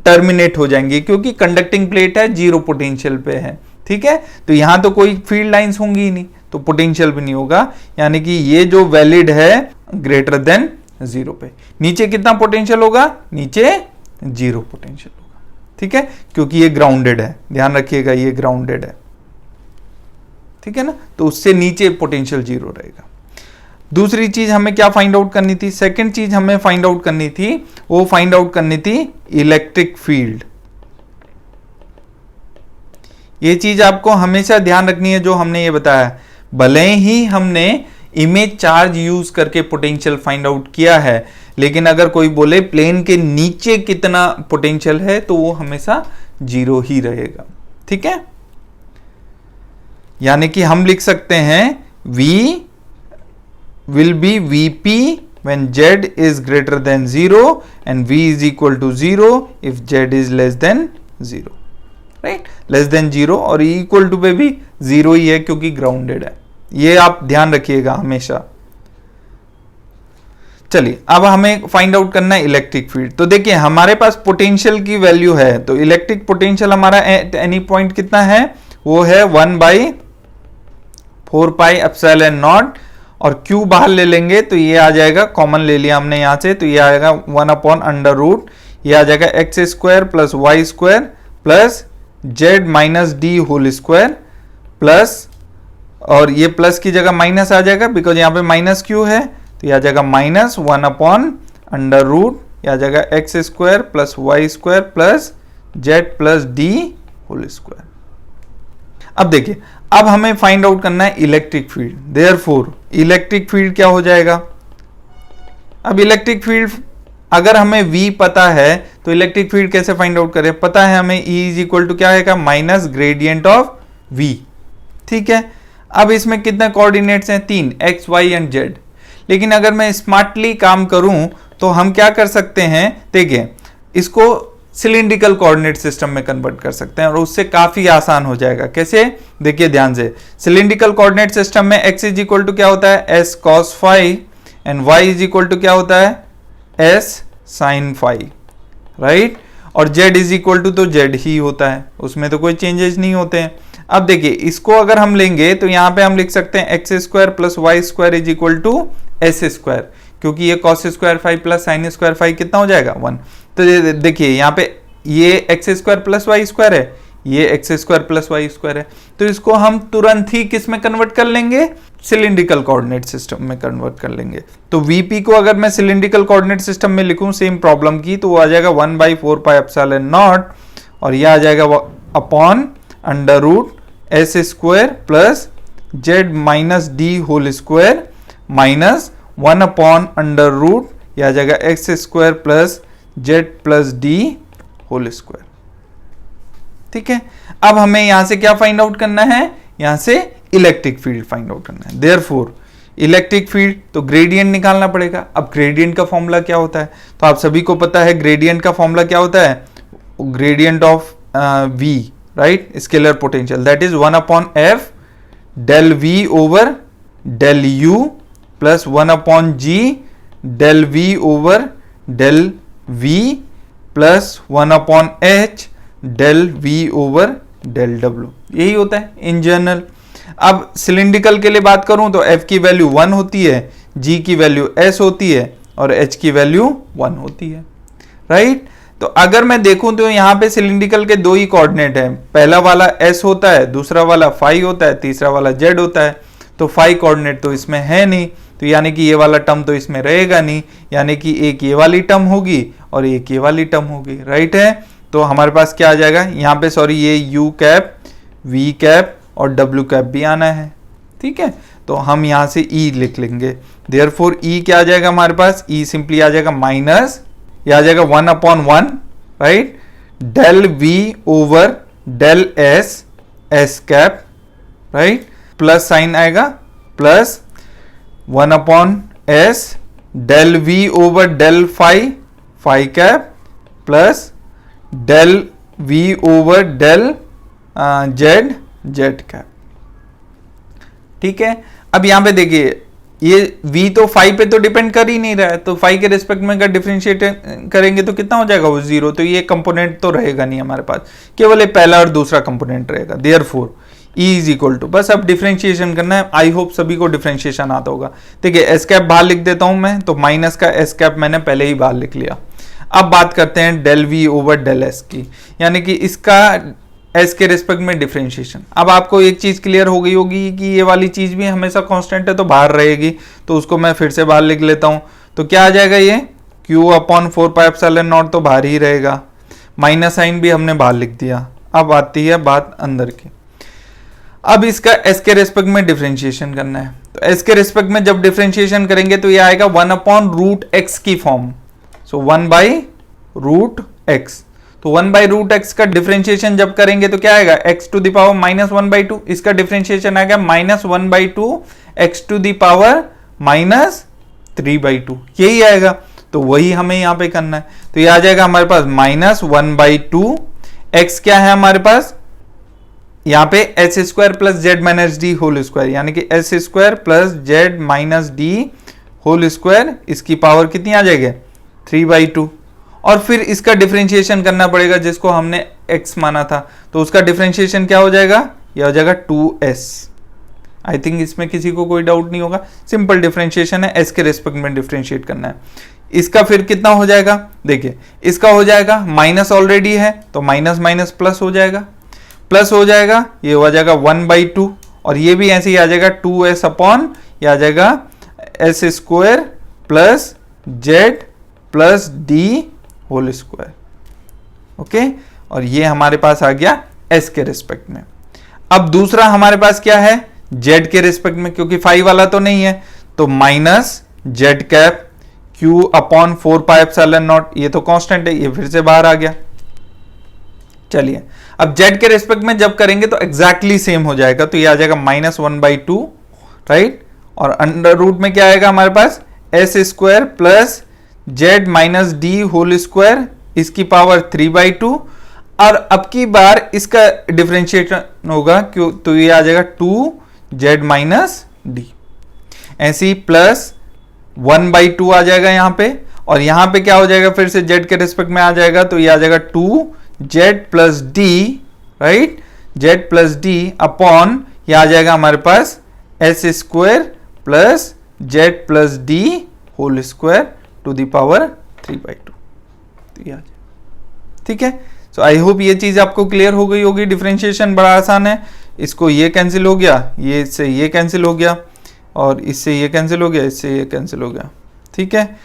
Speaker 1: टर्मिनेट हो जाएंगी, क्योंकि कंडक्टिंग प्लेट है, जीरो पोटेंशियल पे है, ठीक है। तो यहां तो कोई फील्ड लाइंस होंगी ही नहीं, तो पोटेंशियल भी नहीं होगा, यानी कि ये जो वैलिड है ग्रेटर देन जीरो पे। नीचे कितना पोटेंशियल होगा, नीचे जीरो पोटेंशियल होगा, ठीक है, क्योंकि ये ग्राउंडेड है, ध्यान रखिएगा ये ग्राउंडेड है, ठीक है ना, तो उससे नीचे पोटेंशियल जीरो रहेगा। दूसरी चीज हमें क्या फाइंड आउट करनी थी, सेकंड चीज हमें फाइंड आउट करनी थी, वो फाइंड आउट करनी थी इलेक्ट्रिक फील्ड। ये चीज आपको हमेशा ध्यान रखनी है जो हमने ये बताया, भले ही हमने इमेज चार्ज यूज करके पोटेंशियल फाइंड आउट किया है, लेकिन अगर कोई बोले प्लेन के नीचे कितना पोटेंशियल है तो वो हमेशा जीरो ही रहेगा, ठीक है। यानी कि हम लिख सकते हैं V will be Vp when Z is greater than 0 and V is equal to 0 if Z is less than 0, right, less than 0 और equal to पे भी 0 ही है क्योंकि ग्राउंडेड है, ये आप ध्यान रखिएगा हमेशा। चलिए अब हमें फाइंड आउट करना है इलेक्ट्रिक फील्ड। तो देखिए हमारे पास पोटेंशियल की वैल्यू है, तो इलेक्ट्रिक पोटेंशियल हमारा एट एनी पॉइंट कितना है, वो है 1/4 पाई एप्सिलॉन नॉट, और Q बाहर ले लेंगे तो ये आ जाएगा, कॉमन ले लिया हमने यहां से, तो ये आएगा 1/√, ये आ जाएगा x² plus y² plus z minus D whole square plus, और ये प्लस की जगह माइनस आ जाएगा बिकॉज यहाँ पे माइनस Q है, तो ये आ जाएगा -1/√, ये आ जाएगा x² plus y² plus z plus D whole square. अब देखिए अब हमें फाइंड आउट करना है electric field, therefore electric field क्या हो जाएगा। अब इलेक्ट्रिक फील्ड अगर हमें V पता है तो इलेक्ट्रिक फील्ड कैसे फाइंड आउट करें, पता है हमें E इज इक्वल टू क्या है, माइनस ग्रेडियंट ऑफ V, ठीक है। अब इसमें कितने कोऑर्डिनेट्स हैं, 3, x, y एंड z। लेकिन अगर मैं स्मार्टली काम करूं तो हम क्या कर सकते हैं, देखिए इसको सिलिंड्रिकल कोऑर्डिनेट सिस्टम में कन्वर्ट कर सकते हैं और उससे काफी आसान हो जाएगा। कैसे, देखिए ध्यान से, सिलिंड्रिकल कोऑर्डिनेट सिस्टम में x इज इक्वल टू क्या होता है, s cos phi and y is equal to क्या होता है, s sin phi, राइट, और z इज इक्वल टू तो z ही होता है, उसमें तो कोई चेंजेस नहीं होते हैं। अब देखिए इसको अगर हम लेंगे तो यहाँ पे हम लिख सकते हैं x² plus y² is equal to s², क्योंकि ये cos² phi plus sin² phi कितना हो जाएगा, 1। तो देखिए यहाँ पे ये x² प्लस y² है, ये x² प्लस y² है, तो इसको हम तुरंत ही किस में कन्वर्ट कर लेंगे, सिलिंड्रिकल कोऑर्डिनेट सिस्टम में कन्वर्ट कर लेंगे। तो Vp को अगर मैं सिलिंड्रिकल कोऑर्डिनेट सिस्टम में लिखूं सेम प्रॉब्लम की, तो वो आ जाएगा 1/4 पाई एप्सिलॉन नॉट, और ये आ जाएगा upon √s² plus z minus D whole square minus 1/√, ये आ जाएगा x² plus z plus D whole square, ठीक है। अब हमें यहां से क्या फाइंड आउट करना है, यहां से इलेक्ट्रिक फील्ड फाइंड आउट करना है। देयरफॉर इलेक्ट्रिक फील्ड, तो ग्रेडियंट निकालना पड़ेगा। अब ग्रेडियंट का फॉर्मूला क्या होता है, तो आप सभी को पता है ग्रेडियंट का फॉर्मूला क्या होता है, gradient of V, right, scalar potential, that is 1/f del V over del U plus 1/G del V over del V plus 1/H del V over del W, यही होता है इन जनरल। अब cylindrical के लिए बात करूं तो F की वैल्यू 1 होती है, G की वैल्यू S होती है और H की वैल्यू 1 होती है, राइट। तो अगर मैं देखूं तो यहाँ पे सिलिंड्रिकल के दो ही कोऑर्डिनेट हैं, पहला वाला S होता है, दूसरा वाला phi होता है, तीसरा वाला Z होता है। तो phi कोऑर्डिनेट तो इसमें है नहीं, तो यानी कि ये वाला टर्म तो इसमें रहेगा नहीं, यानी कि एक ये वाली टर्म होगी और एक ये वाली टर्म होगी, राइट है। तो हमारे पास क्या आ जाएगा, यहाँ पे सॉरी ये U कैप, V कैप और W कैप भी आना है, ठीक है। तो हम यहाँ से E लिख लेंगे, देयरफॉर E क्या आ जाएगा हमारे पास, E सिंपली आ जाएगा माइनस, ये आ जाएगा 1/1, right, del v over del s, s cap, right, plus sign आएगा plus 1 upon s del v over del phi, phi cap, plus del v over del z, z cap. ठीक है, अब यहां पे देखिए ये v तो फाई पे तो डिपेंड कर ही नहीं रहा है, तो फाई के रिस्पेक्ट में अगर डिफरेंशिएट करेंगे तो कितना हो जाएगा वो 0, तो ये कंपोनेंट तो रहेगा नहीं हमारे पास, केवल ये पहला और दूसरा कंपोनेंट रहेगा। Therefore e is equal to, बस अब डिफरेंशिएशन करना है। आई होप सभी को डिफरेंशिएशन आता होगा। देखिए एस कैप बाहर लिख देता हूं मैं, तो माइनस का एस कैप मैंने पहले ही बाहर लिख लिया। अब बात करते हैं del v over del s की, यानी कि इसका एस के रिस्पेक्ट में डिफरेंशिएशन। अब आपको एक चीज क्लियर हो गई होगी कि ये वाली चीज भी हमेशा कांस्टेंट है तो बाहर रहेगी, तो उसको मैं फिर से बाहर लिख लेता हूं। तो क्या आ जाएगा, ये q upon 4 pi epsilon not तो बाहर ही रहेगा, माइनस साइन भी हमने बाहर लिख दिया। अब आती है बात अंदर की, अब इसका एस के रिस्पेक्ट में डिफरेंशिएशन करना है। तो एस के रिस्पेक्ट में जब डिफरेंशिएशन करेंगे तो ये आएगा 1 अपॉन रूट एक्स की form, so 1 by root x. तो 1 बाई रूट एक्स का डिफरेंशिएशन जब करेंगे तो क्या आएगा, x to the power minus 1 by 2, इसका डिफरेंशिएशन आएगा minus 1 by 2 x to the power minus 3 by 2, यही आएगा। तो वही हमें यहाँ पे करना है, तो ये आ जाएगा हमारे पास माइनस 1 बाई 2, एक्स क्या है हमारे पास यहाँ पे s square plus Z minus D whole square, यानी कि s square plus Z minus D whole square, इसकी पावर कितनी आ जाएगी 3 बाई 2। और फिर इसका डिफरेंशिएशन करना पड़ेगा जिसको हमने x माना था, तो उसका डिफरेंशिएशन क्या हो जाएगा, यह हो जाएगा 2s। आई थिंक इसमें किसी को कोई डाउट नहीं होगा, सिंपल डिफरेंशिएशन है, s के रेस्पेक्ट में डिफरेंशिएट करना है। इसका फिर कितना हो जाएगा, देखिए इसका हो जाएगा माइनस ऑलरेडी है तो माइनस माइनस प्लस हो जाएगा, प्लस हो जाएगा, ये हो जाएगा 1 बाई 2, और ये भी ऐसे ही आ जाएगा 2s अपॉन, ये आ जाएगा S square plus Z plus D whole square. Okay, और ये हमारे पास आ गया s के रिस्पेक्ट में। अब दूसरा हमारे पास क्या है, z के रिस्पेक्ट में, क्योंकि फाई वाला तो नहीं है, तो minus Z cap q upon 4 pi epsilon not, ये तो कांस्टेंट है, ये फिर से बाहर आ गया। चलिए अब z के रिस्पेक्ट में जब करेंगे तो एग्जैक्टली सेम हो जाएगा, तो ये आ जाएगा माइनस 1 बाई 2, राइट, और अंडर रूट में क्या आएगा हमारे पास S square plus Z minus D whole square, इसकी पावर 3 बाई 2, और अब की बार इसका डिफरेंशिएशन होगा क्यों, तो ये आ जाएगा 2 जेड माइनस डी, ऐसे ही प्लस 1 बाई 2 आ जाएगा यहाँ पे, और यहाँ पे क्या हो जाएगा फिर से जेड के रिस्पेक्ट में आ जाएगा, तो ये आ जाएगा 2 Z plus D, right, Z plus D upon, ये आ जाएगा हमारे पास S square plus Z plus D whole square to the power 3 by 2, तो ये आ जाए। ठीक है, सो आई होप ये चीज आपको क्लियर हो गई होगी। डिफरेंशिएशन बड़ा आसान है, इसको ये कैंसिल हो गया, ये इससे ये कैंसिल हो गया, और इससे ये कैंसिल हो गया, इससे ये कैंसिल हो गया। ठीक है,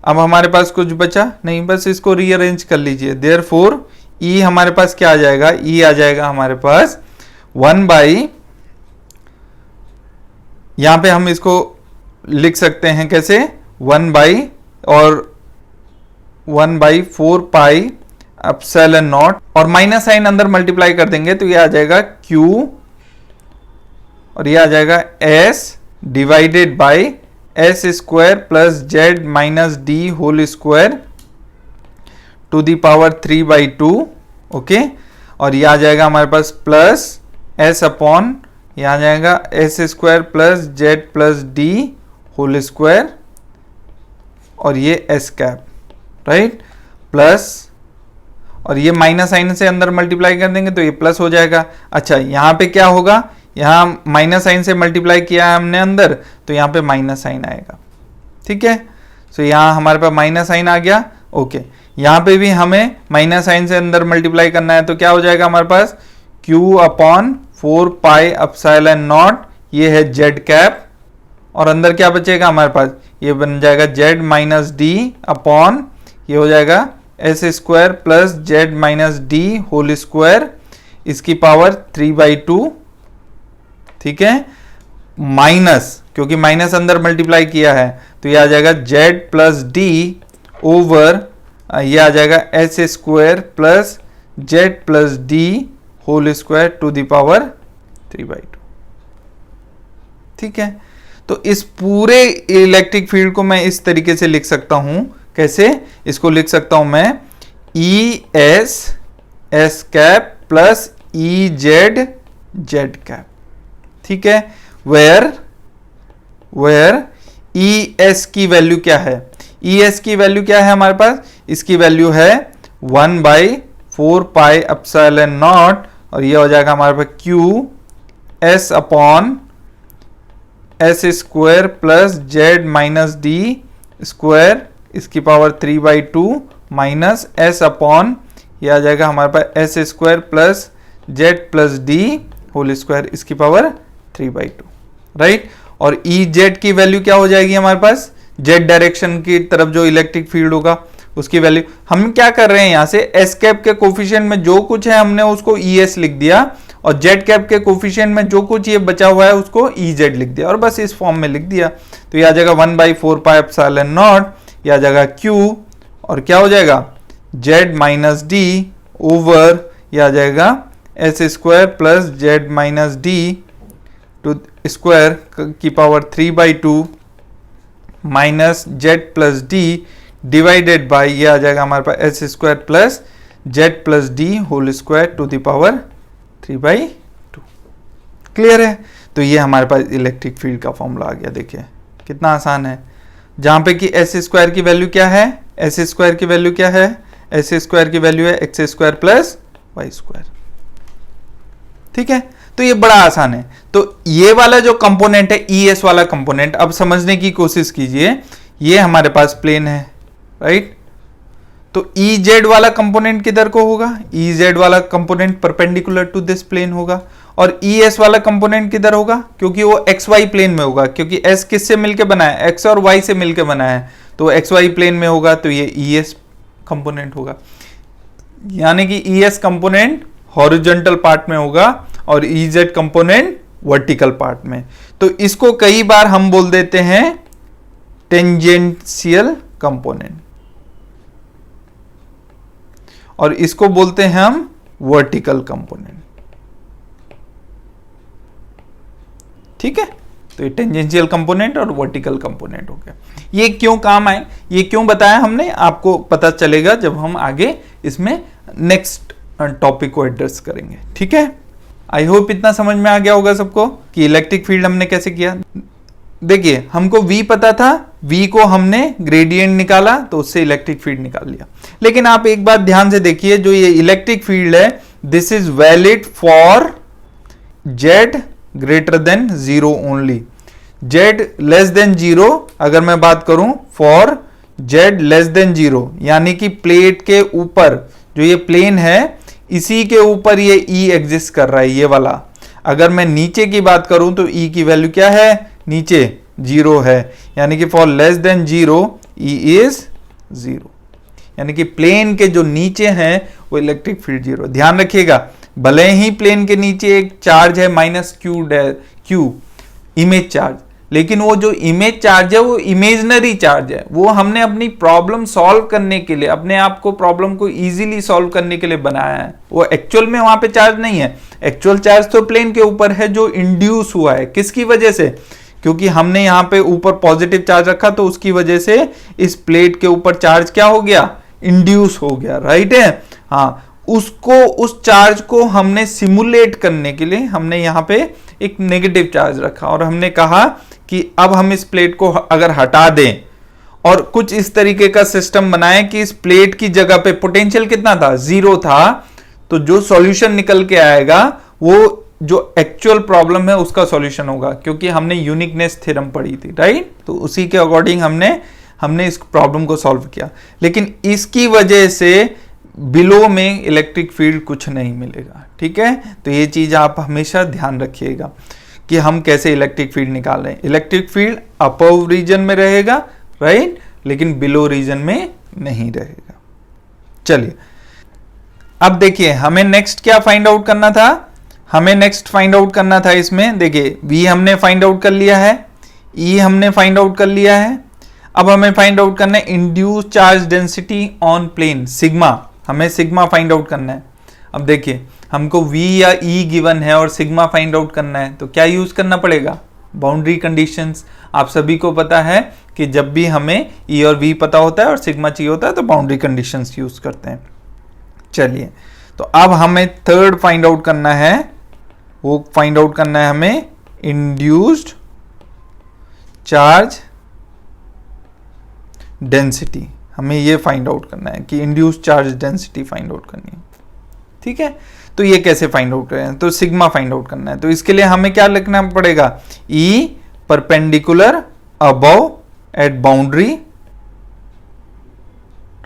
Speaker 1: अब हमारे पास कुछ बचा नहीं, बस इसको रीअरेंज कर लीजिए। देयरफॉर ई हमारे पास क्या आ जाएगा, ई आ जाएगा हमारे पास 1 बाई, यहां पे हम इसको लिख सकते हैं कैसे, 1 बाई और 1 बाई 4 पाई एप्सिलॉन नॉट, और माइनस साइन अंदर मल्टीप्लाई कर देंगे तो ये आ जाएगा q, और ये आ जाएगा s divided by s square plus Z minus D whole square to the power 3 by 2। Okay, और ये आ जाएगा हमारे पास प्लस s अपॉन, ये आ जाएगा S square plus Z plus D whole square, और ये एस कैप, राइट, प्लस, और ये माइनस साइन से अंदर मल्टीप्लाई कर देंगे तो ये प्लस हो जाएगा। अच्छा, यहाँ पे क्या होगा, यहाँ माइनस साइन से मल्टीप्लाई किया है हमने अंदर, तो यहाँ पे माइनस साइन आएगा। ठीक है, सो यहाँ हमारे पास माइनस साइन आ गया। ओके, यहाँ पे भी हमें माइनस साइन से अंदर मल्टीप्लाई करना है, तो क्या हो जाएगा हमारे पास q upon 4 pi epsilon not, ये है जेड कैप, और अंदर क्या बचेगा हमारे पास, ये बन जाएगा जेड माइनस डी अपॉन, ये हो जाएगा S square plus Z minus D whole square, इसकी पावर 3 बाई 2। ठीक है, माइनस, क्योंकि माइनस अंदर मल्टीप्लाई किया है तो ये आ जाएगा जेड प्लस डी ओवर, ये आ जाएगा S square plus Z plus D whole square to the power 3/2। ठीक है, तो इस पूरे इलेक्ट्रिक फील्ड को मैं इस तरीके से लिख सकता हूं। कैसे? इसको लिख सकता हूं मैं E S s cap plus E Z z cap. ठीक है, वेयर ई एस की वैल्यू क्या है? ई एस की वैल्यू क्या है हमारे पास? इसकी वैल्यू है 1/4 पाई एप्सिलॉन नॉट, और ये हो जाएगा हमारे पास Q S upon S square plus Z minus D square इसकी पावर 3/2 माइनस एस अपॉन ये आ जाएगा हमारे पास S square plus Z plus D whole square इसकी पावर 3/2, राइट। और ई जेड की वैल्यू क्या हो जाएगी हमारे पास? जेड डायरेक्शन की तरफ जो इलेक्ट्रिक फील्ड होगा उसकी वैल्यू। हम क्या कर रहे हैं यहां से, एस कैप के कोफिशिएंट में जो कुछ है हमने उसको ई एस लिख दिया, और जेड कैप के कोफिशिएंट में जो कुछ ये बचा हुआ है उसको ई जेड लिख दिया, और बस इस फॉर्म में लिख दिया। तो ये आ जाएगा 1/4 पाई एप्सिलॉन नॉट, ये आ जाएगा क्यू, और क्या हो जाएगा जेड माइनस डी ओवर ये आ जाएगा S square plus Z minus D to square की power 3/2 minus Z plus D divided by ये आ जाएगा हमारे पास S square plus Z plus D whole square to the power 3/2। Clear है? तो ये हमारे पास इलेक्ट्रिक फील्ड का फॉर्मूला आ गया। देखिए कितना आसान है, जहां पे कि एस स्क्वायर की वैल्यू क्या है? एस स्क्वायर की वैल्यू क्या है? एस स्क्वायर की वैल्यू है x square plus Y square. ठीक है, तो ये बड़ा आसान है। तो ये वाला जो कंपोनेंट है ई एस वाला कंपोनेंट, अब समझने की कोशिश कीजिए। ये हमारे पास प्लेन है, राइट। तो ई जेड वाला कंपोनेंट किधर को होगा? ई जेड वाला component perpendicular to this plane होगा। और ई एस वाला कंपोनेंट किधर होगा? क्योंकि वो एक्स वाई प्लेन में होगा, क्योंकि एस किससे मिलकर बना है? एक्स और वाई से मिलकर बना है, तो एक्स वाई प्लेन में होगा, तो ये ई एस कंपोनेंट होगा। यानी कि E S component horizontal part में होगा और E Z component vertical part में। तो इसको कई बार हम बोल देते हैं टेंजेंशियल कंपोनेंट, और इसको बोलते हैं हम वर्टिकल कंपोनेंट। ठीक है, तो ये टेंजेंशियल कंपोनेंट और वर्टिकल कंपोनेंट हो गया। ये क्यों काम आए, ये क्यों बताया हमने, आपको पता चलेगा जब हम आगे इसमें नेक्स्ट टॉपिक को एड्रेस करेंगे। ठीक है, आई होप इतना समझ में आ गया होगा सबको कि इलेक्ट्रिक फील्ड हमने कैसे किया। देखिए हमको V पता था, V को हमने ग्रेडियंट निकाला तो उससे इलेक्ट्रिक फील्ड निकाल लिया। लेकिन आप एक बात ध्यान से देखिए, जो ये इलेक्ट्रिक फील्ड है this is valid for Z greater than 0 only. Z less than 0 अगर मैं बात करूं फॉर Z लेस देन 0, यानी कि प्लेट के ऊपर जो ये प्लेन है इसी के ऊपर ये E एग्जिस्ट कर रहा है, ये वाला। अगर मैं नीचे की बात करूं तो E की वैल्यू क्या है? नीचे 0 है, यानी कि for less than 0 E is 0, यानी कि प्लेन के जो नीचे हैं वो इलेक्ट्रिक फील्ड 0। ध्यान रखिएगा, भले ही प्लेन के नीचे एक चार्ज है -q इमेज चार्ज, लेकिन वो जो इमेज चार्ज है वो इमेजनरी चार्ज है। वो हमने अपनी प्रॉब्लम सॉल्व करने के लिए, अपने आप को प्रॉब्लम को इजीली सॉल्व करने के लिए बनाया है। वो एक्चुअल में वहां पे चार्ज नहीं है। एक्चुअल चार्ज तो प्लेन के ऊपर है जो इंड्यूस हुआ है। किसकी वजह से? क्योंकि हमने यहाँ पे ऊपर पॉजिटिव चार्ज रखा, तो उसकी वजह से इस प्लेट के ऊपर चार्ज क्या हो गया? इंड्यूस हो गया, राइट है। हाँ, उसको, उस चार्ज को हमने सिमुलेट करने के लिए हमने यहाँ पे एक नेगेटिव चार्ज रखा, और हमने कहा कि अब हम इस प्लेट को अगर हटा दें और कुछ इस तरीके का सिस्टम बनाएं कि इस प्लेट की जगह पे पोटेंशियल कितना था? 0 था, तो जो सॉल्यूशन निकल के आएगा वो जो एक्चुअल प्रॉब्लम है उसका सॉल्यूशन होगा, क्योंकि हमने यूनिकनेस थ्योरम पढ़ी थी, राइट। तो उसी के अकॉर्डिंग हमने इस प्रॉब्लम को सॉल्व किया। लेकिन इसकी वजह से बिलो में इलेक्ट्रिक फील्ड कुछ नहीं मिलेगा। ठीक है, तो ये चीज आप हमेशा ध्यान रखिएगा कि हम कैसे इलेक्ट्रिक फील्ड निकाल रहे हैं। इलेक्ट्रिक फील्ड अबव रीजन में रहेगा, राइट, लेकिन बिलो रीजन में नहीं रहेगा। चलिए अब देखिए हमें नेक्स्ट क्या फाइंड आउट करना था। हमें नेक्स्ट फाइंड आउट करना था इसमें, देखिए V हमने फाइंड आउट कर लिया है, E हमने फाइंड आउट कर लिया है। अब हमें फाइंड आउट करना है induce charge density on plane, sigma. हमें सिग्मा फाइंड आउट करना है। अब देखिए हमको V या E गिवन है और सिग्मा फाइंड आउट करना है, तो क्या यूज करना पड़ेगा? Boundary conditions. आप सभी को पता है कि जब भी हमें E और V पता होता है और सिग्मा चाहिए होता है तो बाउंड्री कंडीशंस यूज करते हैं। चलिए, तो अब हमें थर्ड फाइंड आउट करना है, वो फाइंड आउट करना है हमें इंड्यूस्ड चार्ज डेंसिटी। हमें ये फाइंड आउट करना है कि induced charge density find out करनी है। ठीक है, तो ये कैसे फाइंड आउट करें? तो सिग्मा फाइंड आउट करना है, तो इसके लिए हमें क्या लिखना पड़ेगा? E perpendicular above at boundary,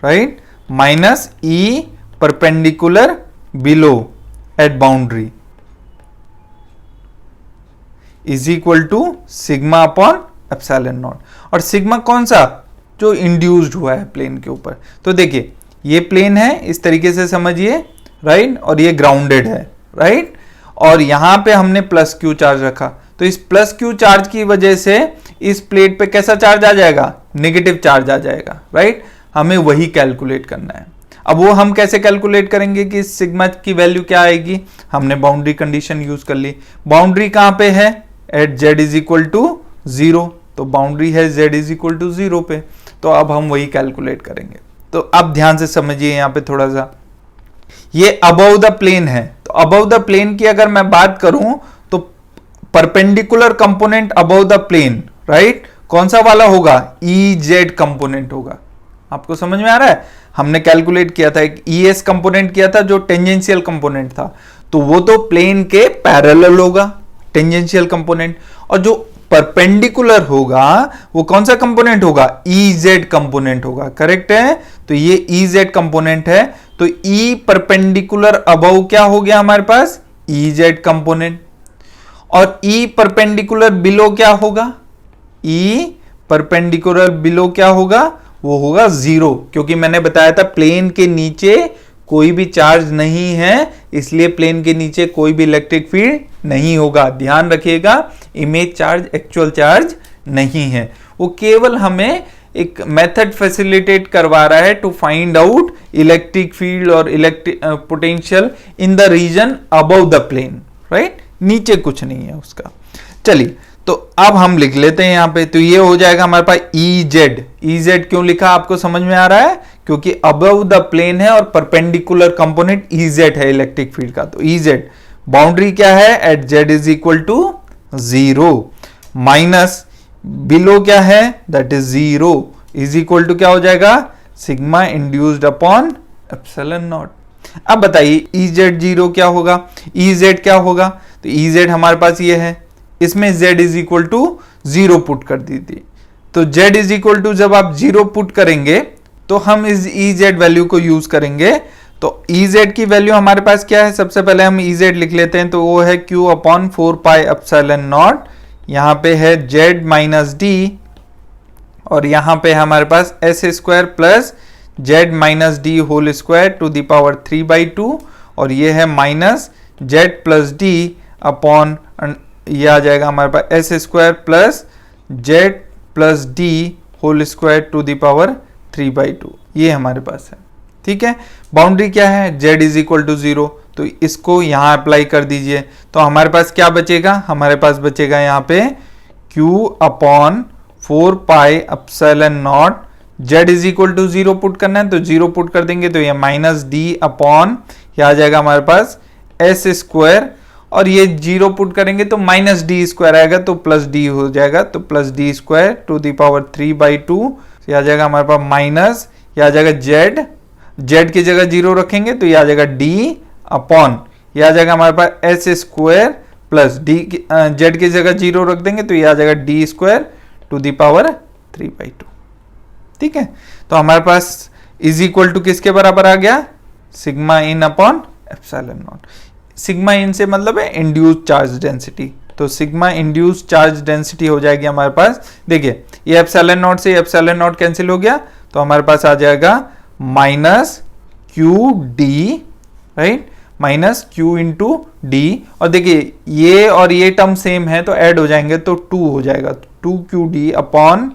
Speaker 1: right, minus E perpendicular below at boundary is equal to sigma upon epsilon naught. और सिग्मा कौन सा? जो इंड्यूस्ड हुआ है प्लेन के ऊपर। तो देखिए ये प्लेन है, इस तरीके से समझिए, राइट, और ये ग्राउंडेड है, राइट, और यहां पे हमने प्लस क्यू चार्ज रखा, तो इस प्लस क्यू चार्ज की वजह से इस प्लेट पे कैसा चार्ज आ जाएगा? नेगेटिव चार्ज आ जाएगा, राइट। हमें वही कैलकुलेट करना है। अब वो हम कैसे कैलकुलेट करेंगे कि सिग्मा की वैल्यू क्या आएगी? हमने बाउंड्री कंडीशन यूज कर ली। बाउंड्री कहां पे है? At z is equal to 0, तो बाउंड्री है z इज इक्वल टू 0 पे, तो अब हम वही कैलकुलेट करेंगे। तो अब ध्यान से समझिए यहां पे थोड़ा सा, ये अबव द प्लेन है, तो अबव द प्लेन की अगर मैं बात करूं तो perpendicular component above the plane, right, कौन सा वाला होगा? EZ कंपोनेंट होगा। आपको समझ में आ रहा है? हमने कैलकुलेट किया था, एक ES कंपोनेंट किया था जो टेंजेंशियल कंपोनेंट था, तो वो तो प्लेन के पैरेलल होगा, टेंजेंशियल कंपोनेंट, और जो परपेंडिकुलर होगा वो कौन सा कंपोनेंट होगा? EZ कंपोनेंट होगा, करेक्ट है। तो ये EZ कंपोनेंट है, तो E परपेंडिकुलर अबव क्या हो गया हमारे पास? EZ कंपोनेंट, और E परपेंडिकुलर बिलो क्या होगा? E परपेंडिकुलर बिलो क्या होगा? वो होगा 0, क्योंकि मैंने बताया था प्लेन के नीचे कोई भी चार्ज नहीं है, इसलिए प्लेन के नीचे कोई भी इलेक्ट्रिक फील्ड नहीं होगा। ध्यान रखिएगा, इमेज चार्ज एक्चुअल चार्ज नहीं है, वो केवल हमें एक मेथड फैसिलिटेट करवा रहा है to find out electric field और electric potential in the region above the plane, right, नीचे कुछ नहीं है उसका। चलिए, तो अब हम लिख लेते हैं यहां पे, तो ये हो जाएगा हमारे पास EZ क्यों लिखा आपको समझ में आ रहा है? क्योंकि अबव द प्लेन है और परपेंडिकुलर कंपोनेंट EZ है इलेक्ट्रिक फील्ड का, तो EZ। बाउंड्री क्या है? At Z is equal to 0, minus below क्या है? That is 0, is equal to क्या हो जाएगा? Sigma induced upon epsilon naught. अब बताइए EZ 0 क्या होगा? EZ क्या होगा? तो EZ हमारे पास ये है, इसमें z is equal to 0 put कर दी थी, तो z इज इक्वल टू जब आप 0 पुट करेंगे तो हम इस EZ वैल्यू को यूज करेंगे। तो EZ की वैल्यू हमारे पास क्या है? सबसे पहले हम EZ लिख लेते हैं, तो वो है q upon 4 pi epsilon not, यहां पे है z माइनस d, और यहां पे हमारे पास s square plus z minus D whole square to the power 3/2, और ये है minus z plus d upon, ये आ जाएगा हमारे पास S square plus Z plus D whole square to the power 3/2, ये हमारे पास है। ठीक है, बाउंड्री क्या है? z इज इक्वल टू 0, तो इसको यहां अप्लाई कर दीजिए, तो हमारे पास क्या बचेगा? हमारे पास बचेगा यहाँ पे q upon 4 pi epsilon naught, z is equal to 0 put करना है, तो 0 पुट कर देंगे, तो ये माइनस d अपॉन, यह आ जाएगा हमारे पास एस स्क्वायर, और ये 0 पुट करेंगे तो माइनस डी स्क्वायर आएगा, तो प्लस डी हो जाएगा, तो plus D square to the power 3/2, ये आ जाएगा हमारे पास माइनस, ये आ जाएगा जेड की जगह 0 रखेंगे तो ये आ जाएगा डी अपॉन, ये आ जाएगा हमारे पास S square plus D, Z की जगह 0 रख देंगे तो ये आ जाएगा D square to the power 3/2। ठीक है, तो हमारे पास इज इक्वल टू किसके बराबर आ गया? Sigma in upon epsilon not. Sigma इन से मतलब है इंड्यूस्ड चार्ज डेंसिटी, तो सिग्मा इंड्यूस्ड चार्ज डेंसिटी हो जाएगी हमारे पास। देखिए ये एप्सिलॉन नॉट से एप्सिलॉन नॉट कैंसिल हो गया, तो हमारे पास आ जाएगा minus Q D, right, minus Q into D, और देखिए ये और ये टर्म सेम है तो ऐड हो जाएंगे तो 2 हो जाएगा, 2QD अपॉन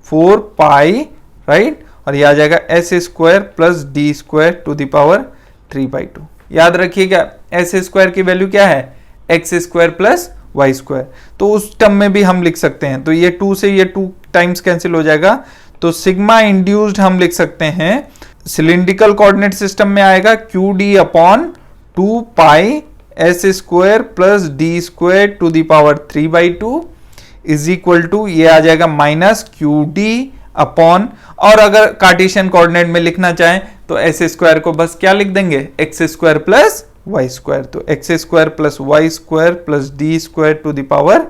Speaker 1: 4 पाई, राइट, और ये आ जाएगा S square plus D square to the power 3/2, याद रखिएगा एस स्क्वायर की वैल्यू क्या है, x square plus Y square, तो उस टर्म में भी हम लिख सकते हैं। तो ये 2 से ये 2 टाइम्स कैंसिल हो जाएगा, तो सिग्मा इंड्यूस्ड हम लिख सकते हैं सिलिंड्रिकल कोऑर्डिनेट सिस्टम में आएगा q d upon 2 pi s square plus D square to the power 3/2 is equal to ये आ जाएगा माइनस क्यू डी अपॉन, और अगर कार्टेशियन कोऑर्डिनेट में लिखना चाहें तो एस स्क्वायर को बस क्या लिख देंगे, X square plus Y square, तो X square plus Y square plus D square to the power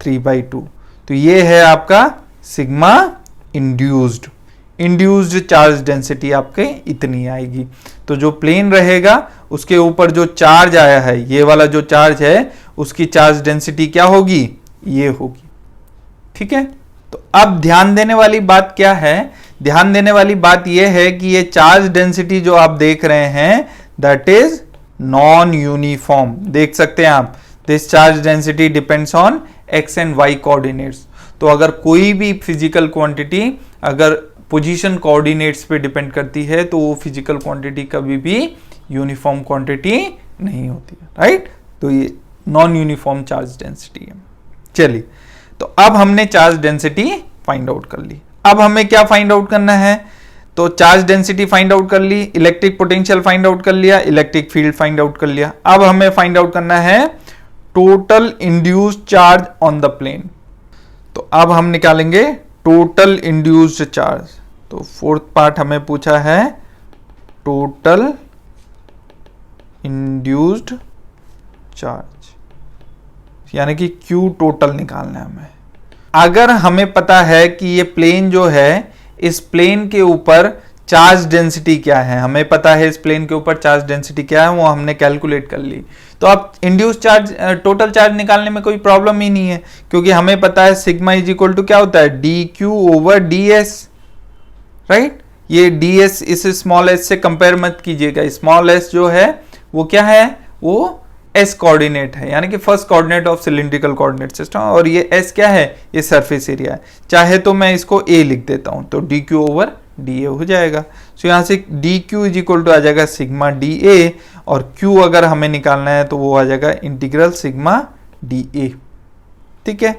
Speaker 1: 3/2। तो ये है आपका sigma induced. Induced charge density आपके इतनी आएगी। तो जो प्लेन रहेगा उसके ऊपर जो चार्ज आया है, ये वाला जो चार्ज है, उसकी चार्ज डेंसिटी क्या होगी, ये होगी। ठीक है, तो अब ध्यान देने वाली बात क्या है, ध्यान देने वाली बात यह है कि ये चार्ज डेंसिटी जो आप देख रहे हैं दैट इज नॉन यूनिफॉर्म। देख सकते हैं आप, this charge density depends on x and y coordinates. तो अगर कोई भी फिजिकल क्वांटिटी अगर पोजीशन कोऑर्डिनेट्स पे डिपेंड करती है तो वो फिजिकल क्वांटिटी कभी भी यूनिफॉर्म क्वांटिटी नहीं होती है, राइट। तो ये नॉन यूनिफॉर्म चार्ज डेंसिटी है। चलिए, तो अब हमने चार्ज डेंसिटी फाइंड आउट कर ली। अब हमें क्या फाइंड आउट करना है, तो चार्ज डेंसिटी फाइंड आउट कर ली, इलेक्ट्रिक पोटेंशियल फाइंड आउट कर लिया, इलेक्ट्रिक फील्ड फाइंड आउट कर लिया। अब हमें फाइंड आउट करना है total induced charge on the plane. तो अब हम निकालेंगे टोटल इंड्यूस्ड चार्ज। तो फोर्थ पार्ट हमें पूछा है टोटल इंड्यूस्ड चार्ज, यानी कि Q टोटल निकालना है हमें। अगर हमें पता है कि ये प्लेन जो है, इस प्लेन के ऊपर चार्ज डेंसिटी क्या है, हमें पता है इस प्लेन के ऊपर चार्ज डेंसिटी क्या है, वो हमने कैलकुलेट कर ली। तो अब इंड्यूस चार्ज टोटल चार्ज निकालने में कोई प्रॉब्लम ही नहीं है, क्योंकि हमें पता है सिग्मा इज इक्वल टू क्या होता है, D Q over D S, right. ये डी एस इस स्मॉल एस से कंपेयर मत कीजिएगा, स्मॉल एस जो है वो क्या है, वो एस कोऑर्डिनेट है, यानी कि first coordinate of cylindrical coordinate system, और ये एस क्या है, ये सरफेस एरिया है। चाहे तो मैं इसको ए लिख देता हूं, तो D Q over D A हो जाएगा। सो यहां से D Q is equal to आ जाएगा सिग्मा डी ए, और क्यू अगर हमें निकालना है तो वो आ जाएगा इंटीग्रल सिग्मा डी ए। ठीक है,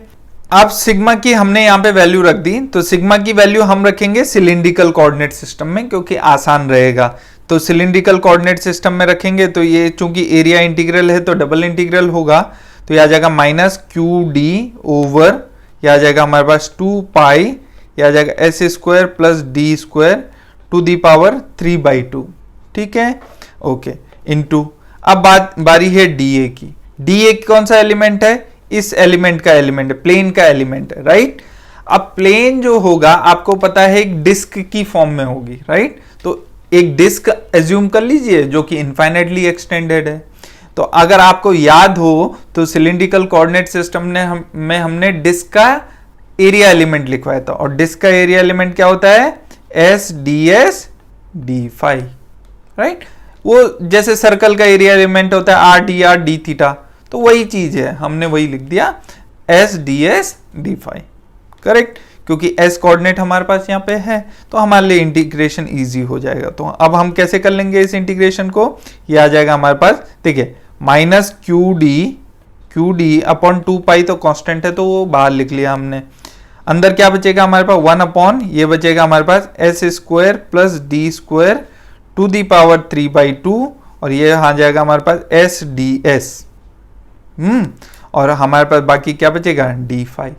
Speaker 1: अब सिग्मा की हमने यहाँ पे वैल्यू रख दी, तो सिग्मा की वैल्यू हम रखेंगे सिलिंड्रिकल कोऑर्डिनेट सिस्टम में, क्योंकि आसान रहेगा। तो सिलिंड्रिकल कोऑर्डिनेट सिस्टम में रखेंगे तो ये चूंकि एरिया इंटीग्रल है तो डबल इंटीग्रल होगा, तो ये आ जाएगा माइनस क्यू डी ओवर, ये आ जाएगा हमारे पास 2 पाई, ये आ जाएगा S square plus D square to the power 3/2। ठीक है, ओके, इनटू, अब बारी है डीए की। डीए कौन सा एलिमेंट है, इस एलिमेंट का एलिमेंट है, प्लेन का एलिमेंट है, राइट। अब प्लेन जो होगा आपको पता है एक डिस्क की फॉर्म में होगी, राइट। तो एक डिस्क एज्यूम कर लीजिए जो कि इनफाइनाइटली एक्सटेंडेड है। तो अगर आपको याद हो तो सिलिंड्रिकल कोऑर्डिनेट सिस्टम में हमने डिस्क का एरिया एलिमेंट लिखवाया था, और डिस्क का एरिया एलिमेंट क्या होता है, s d s d phi, right. वो जैसे सर्कल का एरिया एलिमेंट होता है आर डी थीटा, तो वही चीज है, हमने वही लिख दिया s d s d phi, correct. क्योंकि एस कोऑर्डिनेट हमारे पास यहाँ पे है तो हमारे लिए इंटीग्रेशन इजी हो जाएगा। तो अब हम कैसे कर लेंगे इस इंटीग्रेशन को, ये आ जाएगा हमारे पास, देखिए माइनस क्यू डी अपॉन 2 पाई, तो कांस्टेंट है तो वो बाहर लिख लिया हमने। अंदर क्या बचेगा हमारे पास, 1 अपॉन, ये बचेगा हमारे पास S square plus D square to the power 3/2, और ये आ जाएगा हमारे पास एस डी एस, और हमारे पास बाकी क्या बचेगा, डी फाई।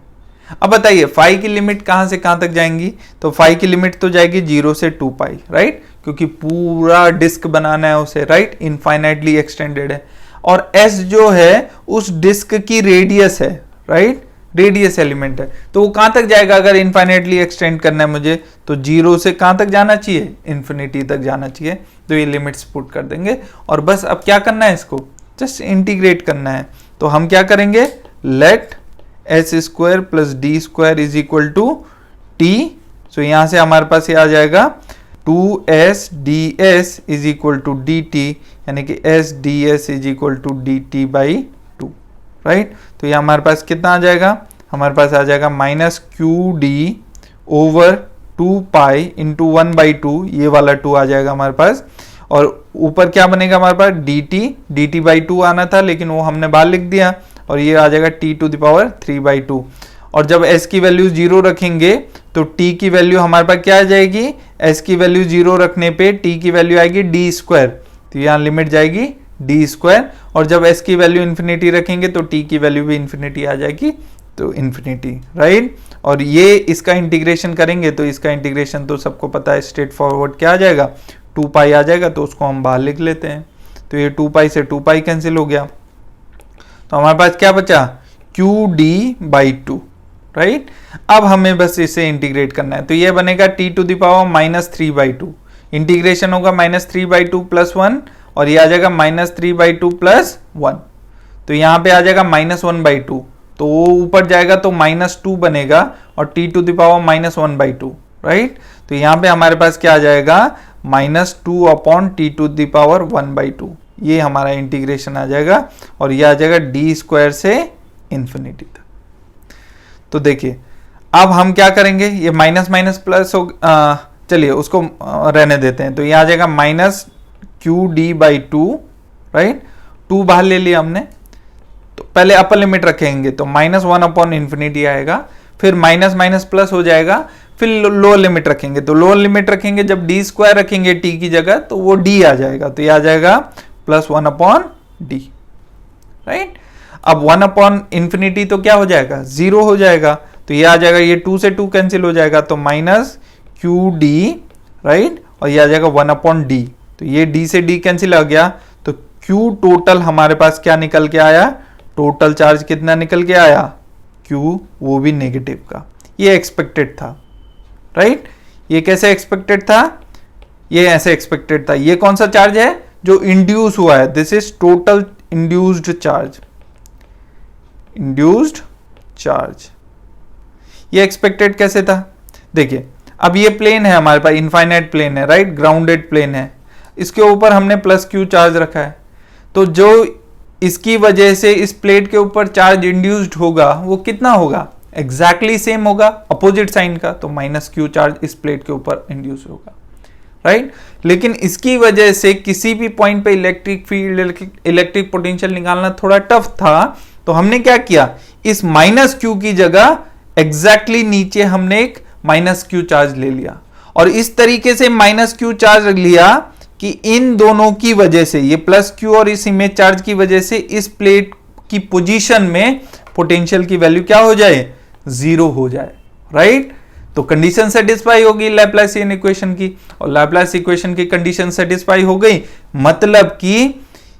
Speaker 1: अब बताइए फाई की लिमिट कहां से कहां तक जाएंगी, तो फाई की लिमिट तो जाएगी 0 से 2 पाई, राइट, क्योंकि पूरा डिस्क बनाना है उसे, राइट, इनफाइनाइटली एक्सटेंडेड है। और एस जो है उस डिस्क की रेडियस है, राइट, रेडियस एलिमेंट है, तो वो कहां तक जाएगा अगर इनफाइनाइटली एक्सटेंड करना है मुझे, तो 0 से कहां तक जाना चाहिए, इन्फिनिटी तक जाना चाहिए। तो ये लिमिट्स पुट कर देंगे, और बस अब क्या करना है, इसको जस्ट इंटीग्रेट करना है। तो हम क्या करेंगे, let S square plus D square is equal to T, so यहां से हमारे पास ये आ जाएगा 2s ds is equal to D T, यानी कि s ds is equal to D T by 2, right. तो ये हमारे पास कितना आ जाएगा, हमारे पास आ जाएगा minus Q D over 2 pi into 1/2, ये वाला 2 आ जाएगा हमारे पास, और ऊपर क्या बनेगा हमारे पास dt बाई 2 आना था, लेकिन वो हमने बाहर लिख दिया, और ये आ जाएगा t टू द पावर 3/2। और जब s की वैल्यू 0 रखेंगे तो t की वैल्यू हमारे पास क्या आ जाएगी, s की वैल्यू 0 रखने पे t की वैल्यू आएगी d स्क्वायर, तो यहाँ लिमिट जाएगी d स्क्वायर, और जब s की वैल्यू इन्फिनिटी रखेंगे तो t की वैल्यू भी इन्फिनिटी आ जाएगी, तो इन्फिनिटी, राइट। और ये इसका इंटीग्रेशन करेंगे तो इसका इंटीग्रेशन तो सबको पता है स्ट्रेट फॉरवर्ड क्या आ जाएगा, 2 पाई आ जाएगा, तो उसको हम बाहर लिख लेते हैं। तो ये 2 पाई से 2 पाई कैंसिल हो गया, तो हमारे पास क्या बचा, qd/2, राइट। अब हमें बस इसे इंटीग्रेट करना है, तो ये बनेगा t to the power -3/2, integration होगा -3/2 + 1, और ये आ जाएगा -3/2 + 1, तो यहाँ पे आ जाएगा -1/2, तो वो ऊपर जाएगा तो -2 बनेगा, और t to the power -1/2, right. तो यहाँ पे हमारे पास क्या आ जाएगा, -2/t टू द पावर 1/2, ये हमारा इंटीग्रेशन आ जाएगा, और ये आ जाएगा d स्क्वायर से इन्फिनिटी तक। तो देखिए अब हम क्या करेंगे, ये माइनस माइनस प्लस हो, चलिए उसको रहने देते हैं, तो ये आ जाएगा -qd/2, राइट, 2 बाहर ले लिया हमने, तो पहले अपर लिमिट रखेंगे तो -1/∞ आएगा, फिर माइनस माइनस प्लस हो जाएगा, फिर लोअर लिमिट रखेंगे, तो लोअर लिमिट रखेंगे जब d स्क्वायर रखेंगे t की जगह तो वो d आ जाएगा, तो ये आ जाएगा +1/d, राइट। अब 1/∞ तो क्या हो जाएगा, 0 हो जाएगा, तो ये आ जाएगा, ये 2 से 2 कैंसिल हो जाएगा, तो -qd, राइट, और ये आ जाएगा 1/d, तो ये d से d कैंसिल आ गया, तो q टोटल हमारे पास क्या निकल के आया, टोटल चार्ज कितना निकल के आया, q, वो भी नेगेटिव का, ये एक्सपेक्टेड था, राइट। ये कैसे एक्सपेक्टेड था, ये ऐसे एक्सपेक्टेड था। ये कौन सा चार्ज है जो इंड्यूस हुआ है, this is total induced charge, induced charge. ये एक्सपेक्टेड कैसे था, देखिए अब ये प्लेन है हमारे पास, इनफाइनाइट प्लेन है, राइट, ग्राउंडेड प्लेन है, इसके ऊपर हमने +q चार्ज रखा है, तो जो इसकी वजह से इस प्लेट के ऊपर चार्ज इंड्यूस्ड होगा वो कितना होगा, एग्जैक्टली सेम होगा, अपोजिट साइन का, तो -q चार्ज इस प्लेट के ऊपर इंड्यूस होगा, राइट। लेकिन इसकी वजह से किसी भी पॉइंट पे इलेक्ट्रिक फील्ड, इलेक्ट्रिक पोटेंशियल निकालना थोड़ा टफ था, तो हमने क्या किया, इस -q की जगह एग्जैक्टली नीचे हमने एक -q चार्ज ले लिया, और इस तरीके से -q चार्ज लिया कि इन दोनों की वजह से, ये +q और इस इमेज चार्ज की वजह से इस प्लेट की पोजीशन में पोटेंशियल की वैल्यू क्या हो जाए, 0 हो जाए, राइट। तो कंडीशन सेटिस्फाई होगी लैप्लासियन इक्वेशन की, और लैप्लास इक्वेशन की कंडीशन सेटिस्फाई हो गई, मतलब कि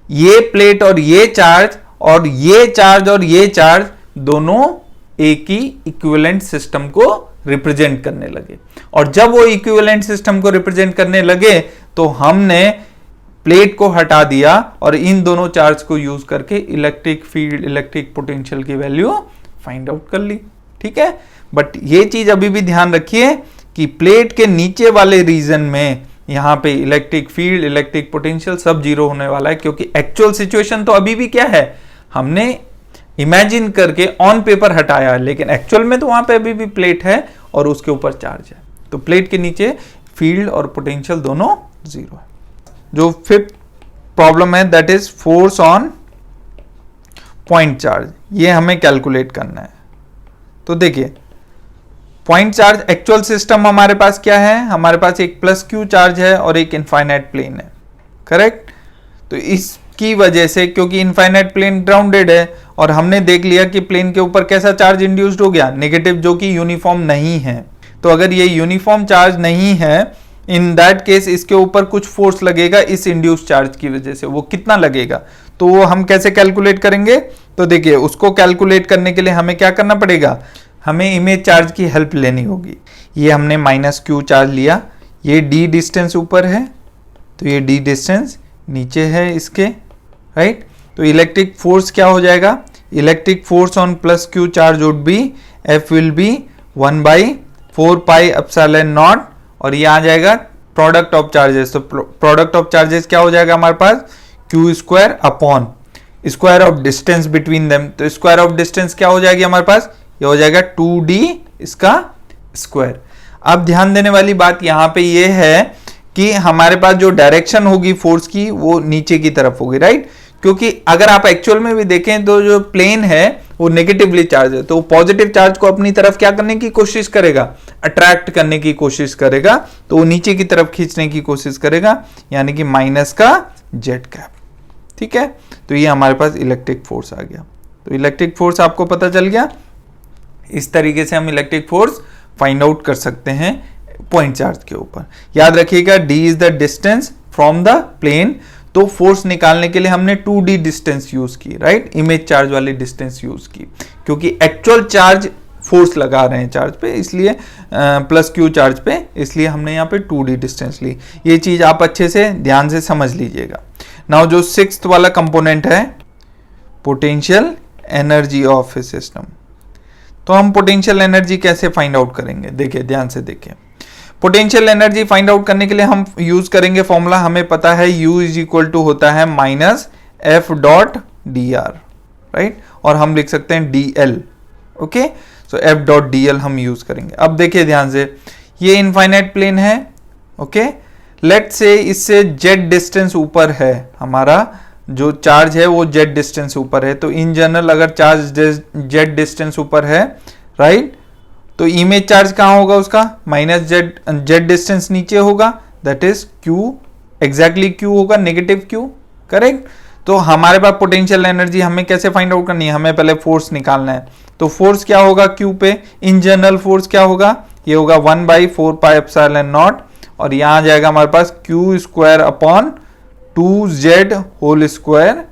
Speaker 1: ये प्लेट और ये चार्ज और ये चार्ज और ये चार्ज दोनों एक ही इक्विवेलेंट सिस्टम को रिप्रेजेंट करने लगे, और जब वो इक्विवेलेंट सिस्टम को रिप्रेजेंट करने लगे तो हमने प्लेट को हटा दिया और इन दोनों चार्ज को यूज करके इलेक्ट्रिक फील्ड, इलेक्ट्रिक पोटेंशियल की वैल्यू फाइंड आउट कर ली, ठीक है। बट ये चीज अभी भी ध्यान रखिए कि प्लेट के नीचे वाले रीजन में यहां पे इलेक्ट्रिक फील्ड, इलेक्ट्रिक पोटेंशियल सब 0 होने वाला है, क्योंकि एक्चुअल सिचुएशन तो अभी भी क्या है, हमने इमेजिन करके ऑन पेपर हटाया है, लेकिन एक्चुअल में तो वहां पे अभी भी प्लेट है और उसके ऊपर चार्ज है, तो प्लेट के नीचे फील्ड और पोटेंशियल दोनों 0 है। जो फिफ्थ प्रॉब्लम है that is force on point charge, ये हमें कैलकुलेट करना है। तो देखिए पॉइंट चार्ज, एक्चुअल सिस्टम हमारे पास क्या है, हमारे पास एक +q चार्ज है और एक इनफाइनाइट प्लेन है, करेक्ट। तो इसकी वजह से, क्योंकि इनफाइनाइट प्लेन ग्राउंडेड है और हमने देख लिया कि प्लेन के ऊपर कैसा चार्ज इंड्यूस्ड हो गया, नेगेटिव, जो कि यूनिफॉर्म नहीं है। तो अगर ये यूनिफॉर्म चार्ज नहीं है, इन दैट केस इसके ऊपर कुछ फोर्स लगेगा इस इंड्यूस्ड चार्ज की वजह से, वो कितना लगेगा, तो वो हम कैसे कैलकुलेट करेंगे। तो देखिए उसको कैलकुलेट करने के लिए हमें क्या करना पड़ेगा, हमें इमेज चार्ज की हेल्प लेनी होगी। ये हमने -q चार्ज लिया, ये d डिस्टेंस ऊपर है, तो ये d डिस्टेंस नीचे है इसके, राइट। तो इलेक्ट्रिक फोर्स क्या हो जाएगा, electric force on +q charge would be F will be 1/4 pi epsilon naught, और ये आ जाएगा प्रोडक्ट ऑफ चार्जेस। तो प्रोडक्ट ऑफ चार्जेस क्या हो जाएगा हमारे पास, q square upon square of distance between them. तो स्क्वायर ऑफ डिस्टेंस क्या हो जाएगी हमारे पास, ये हो जाएगा 2d इसका स्क्वायर। अब ध्यान देने वाली बात यहां पे ये है कि हमारे पास जो डायरेक्शन होगी फोर्स की वो नीचे की तरफ होगी, राइट। क्योंकि अगर आप एक्चुअल में भी देखें तो जो प्लेन है वो नेगेटिवली चार्ज है, तो पॉजिटिव चार्ज को अपनी तरफ क्या करने की कोशिश करेगा, अट्रैक्ट करने की कोशिश करेगा, तो वो नीचे की तरफ खींचने की कोशिश करेगा, यानी कि माइनस का जेड कैप। ठीक है, तो ये हमारे पास इलेक्ट्रिक फोर्स आ गया। तो इलेक्ट्रिक फोर्स आपको पता चल गया। इस तरीके से हम इलेक्ट्रिक फोर्स फाइंड आउट कर सकते हैं पॉइंट चार्ज के ऊपर। याद रखिएगा d is the distance from the plane. तो फोर्स निकालने के लिए हमने 2d डिस्टेंस यूज की, राइट, इमेज चार्ज वाली डिस्टेंस यूज की, क्योंकि एक्चुअल चार्ज फोर्स लगा रहे हैं चार्ज पे, इसलिए प्लस क्यू चार्ज पे, इसलिए हमने यहाँ पे 2d डिस्टेंस ली। ये चीज आप अच्छे से ध्यान से समझ लीजिएगा। नाउ जो 6th वाला कंपोनेंट है potential energy of A system, तो हम पोटेंशियल एनर्जी कैसे फाइंड आउट करेंगे, देखिए ध्यान से देखिए। पोटेंशियल एनर्जी फाइंड आउट करने के लिए हम यूज करेंगे फॉर्मूला, हमें पता है U इज इक्वल टू होता है minus F dot D R, right, और हम लिख सकते हैं DL, ओके। सो एफ डॉट DL हम यूज करेंगे। अब देखिए ध्यान से, ये इनफाइनाइट प्लेन है, ओके। लेट से इससे जेड डिस्टेंस ऊपर है, हमारा जो चार्ज है वो जेड डिस्टेंस ऊपर है। तो इन जनरल अगर चार्ज जेड डिस्टेंस ऊपर है, राइट, तो इमेज चार्ज कहाँ होगा उसका, माइनस जेड डिस्टेंस नीचे होगा, that is Q, exactly Q होगा, नेगेटिव Q, करेक्ट। तो हमारे पास पोटेंशियल एनर्जी हमें कैसे फाइंड आउट करनी है, हमें पहले फोर्स निकालना है। तो फोर्स क्या होगा Q पे, इन जनरल फोर्स क्या होगा, ये होगा 1/4πε0, और यहां आ जाएगा हमारे पास Q square upon 2Z whole square,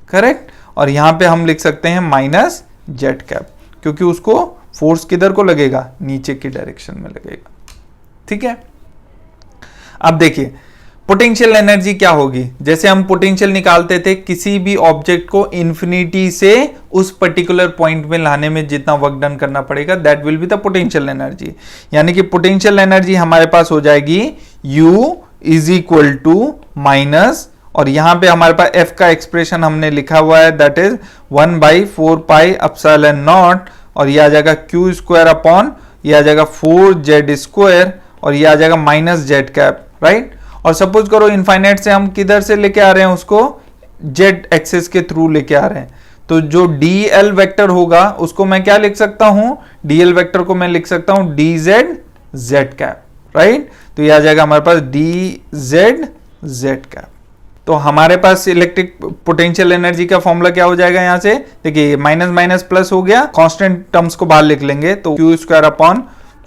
Speaker 1: correct. और यहां पे हम लिख सकते हैं माइनस जेड कैप, क्योंकि उसको फोर्स किधर को लगेगा, नीचे की डायरेक्शन में लगेगा। ठीक है, अब देखिए पोटेंशियल एनर्जी क्या होगी। जैसे हम पोटेंशियल निकालते थे, किसी भी ऑब्जेक्ट को इंफिनिटी से उस पर्टिकुलर पॉइंट में लाने में जितना वर्क डन करना पड़ेगा, that will be the potential energy. यानी कि पोटेंशियल एनर्जी हमारे पास हो जाएगी U is equal to minus, और यहां पे हमारे पास F का एक्सप्रेशन हमने लिखा हुआ है, दैट इज 1/4πε0, और ये आ जाएगा Q स्क्वायर अपॉन, ये आ जाएगा 4Z स्क्वायर, और ये आ जाएगा माइनस जेड कैप, राइट। और सपोज करो इनफाइनाइट से हम किधर से लेके आ रहे हैं, उसको जेड एक्सिस के थ्रू लेके आ रहे हैं, तो जो DL वेक्टर होगा उसको मैं क्या लिख सकता हूं, DL वेक्टर को मैं लिख सकता हूं DZ जेड कैप, राइट। तो ये आ जाएगा हमारे पास DZ जेड कैप। तो हमारे पास इलेक्ट्रिक पोटेंशियल एनर्जी का फॉर्मूला क्या हो जाएगा, यहां से देखिए माइनस माइनस प्लस हो गया, कांस्टेंट टर्म्स को बाहर लिख लेंगे, तो Q स्क्वायर अपॉन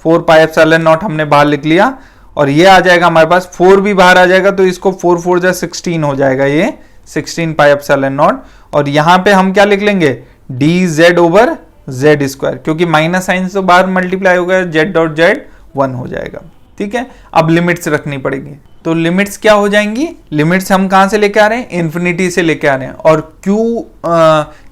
Speaker 1: 4πε0 हमने बाहर लिख लिया, और ये आ जाएगा हमारे पास 4 भी बाहर आ जाएगा, तो इसको 4 4 जा 16 हो जाएगा, ये 16πε0, और यहां पे हम क्या लिख लेंगे, DZ ओवर Z स्क्वायर, क्योंकि माइनस साइन से बाहर मल्टीप्लाई हो गया, Z डॉट Z 1 हो जाएगा। ठीक है, अब लिमिट्स रखनी पड़ेगी, तो लिमिट्स क्या हो जाएंगी, लिमिट्स हम कहां से लेके आ रहे हैं, इन्फिनिटी से लेके आ रहे हैं, और Q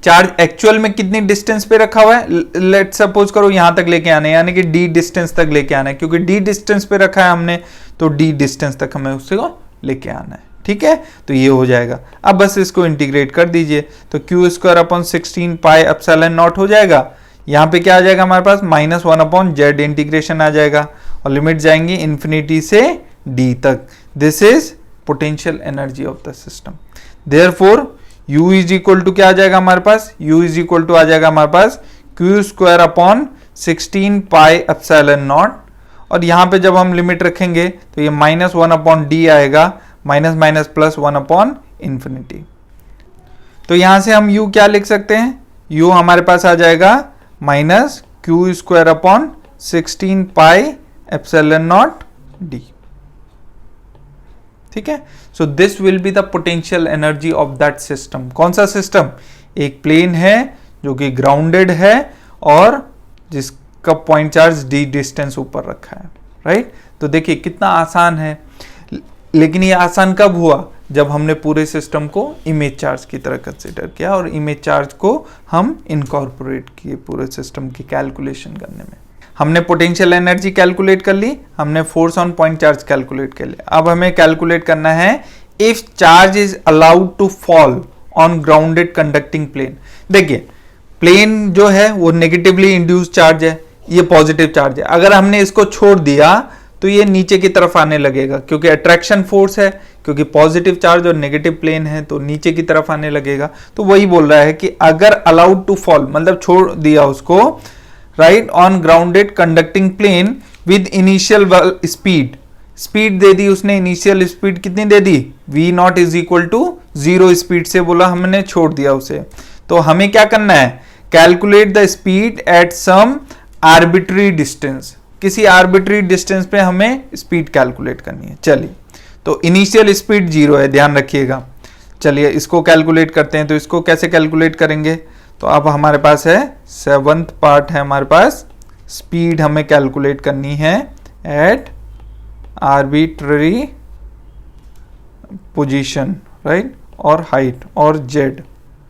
Speaker 1: चार्ज एक्चुअल में कितनी डिस्टेंस पे रखा हुआ है, लेट सपोज करो यहां तक लेके आने, यानी कि D डिस्टेंस तक लेके आना है, क्योंकि D डिस्टेंस पे रखा है हमने, तो D डिस्टेंस तक हमें उसको लेके आना है। ठीक है, तो ये हो जाएगा। अब बस इसको इंटीग्रेट कर दीजिए, तो Q स्क्वायर अपॉन 16πε0 हो जाएगा, यहाँ पे क्या आ जाएगा हमारे पास, -1/z इंटीग्रेशन आ जाएगा, और लिमिट जाएंगी इन्फिनिटी से D तक। This is potential energy of the system. Therefore U is equal to क्या आ जाएगा हमारे पास, U इज इक्वल टू आ जाएगा हमारे पास Q स्क्वायर अपॉन 16πε0, और यहाँ पे जब हम लिमिट रखेंगे तो ये -1/d आएगा, माइनस माइनस प्लस 1/इंफिनिटी। तो यहां से हम U क्या लिख सकते हैं, U हमारे पास आ जाएगा minus Q square upon 16πε0d। ठीक है, सो this will be the potential energy of that system. कौन सा सिस्टम, एक प्लेन है जो कि ग्राउंडेड है और जिसका पॉइंट चार्ज d डिस्टेंस ऊपर रखा है, राइट। तो देखिए कितना आसान है, लेकिन ये आसान कब हुआ, जब हमने पूरे सिस्टम को इमेज चार्ज की तरह कंसीडर किया, और इमेज चार्ज को हम इनकॉर्पोरेट किए पूरे सिस्टम की कैलकुलेशन करने में। हमने पोटेंशियल एनर्जी कैलकुलेट कर ली, हमने force on point charge calculate कर लिया। अब हमें कैलकुलेट करना है if charge is allowed to fall on grounded conducting plane. देखिए प्लेन जो है वो नेगेटिवली इंड्यूस चार्ज है, ये पॉजिटिव चार्ज है, अगर हमने इसको छोड़ दिया तो ये नीचे की तरफ आने लगेगा, क्योंकि अट्रैक्शन फोर्स है, क्योंकि पॉजिटिव चार्ज और नेगेटिव प्लेन है तो नीचे की तरफ आने लगेगा। तो वही बोल रहा है कि अगर अलाउड टू फॉल, मतलब छोड़ दिया उसको, right, on grounded conducting plane with initial speed दे दी उसने। इनिशियल स्पीड कितनी दे दी, v naught is equal to 0 speed से बोला, हमने छोड़ दिया उसे। तो हमें क्या करना है, calculate the speed at some arbitrary distance, किसी आर्बिट्री डिस्टेंस पे हमें स्पीड कैलकुलेट करनी है। चलिए, तो इनिशियल स्पीड 0 है, ध्यान रखिएगा। चलिए इसको कैलकुलेट करते हैं। तो इसको कैसे कैलकुलेट करेंगे, तो अब हमारे पास है 7th पार्ट है हमारे पास, स्पीड हमें कैलकुलेट करनी है एट आर्बिट्ररी पोजीशन, राइट, और हाइट और जेड,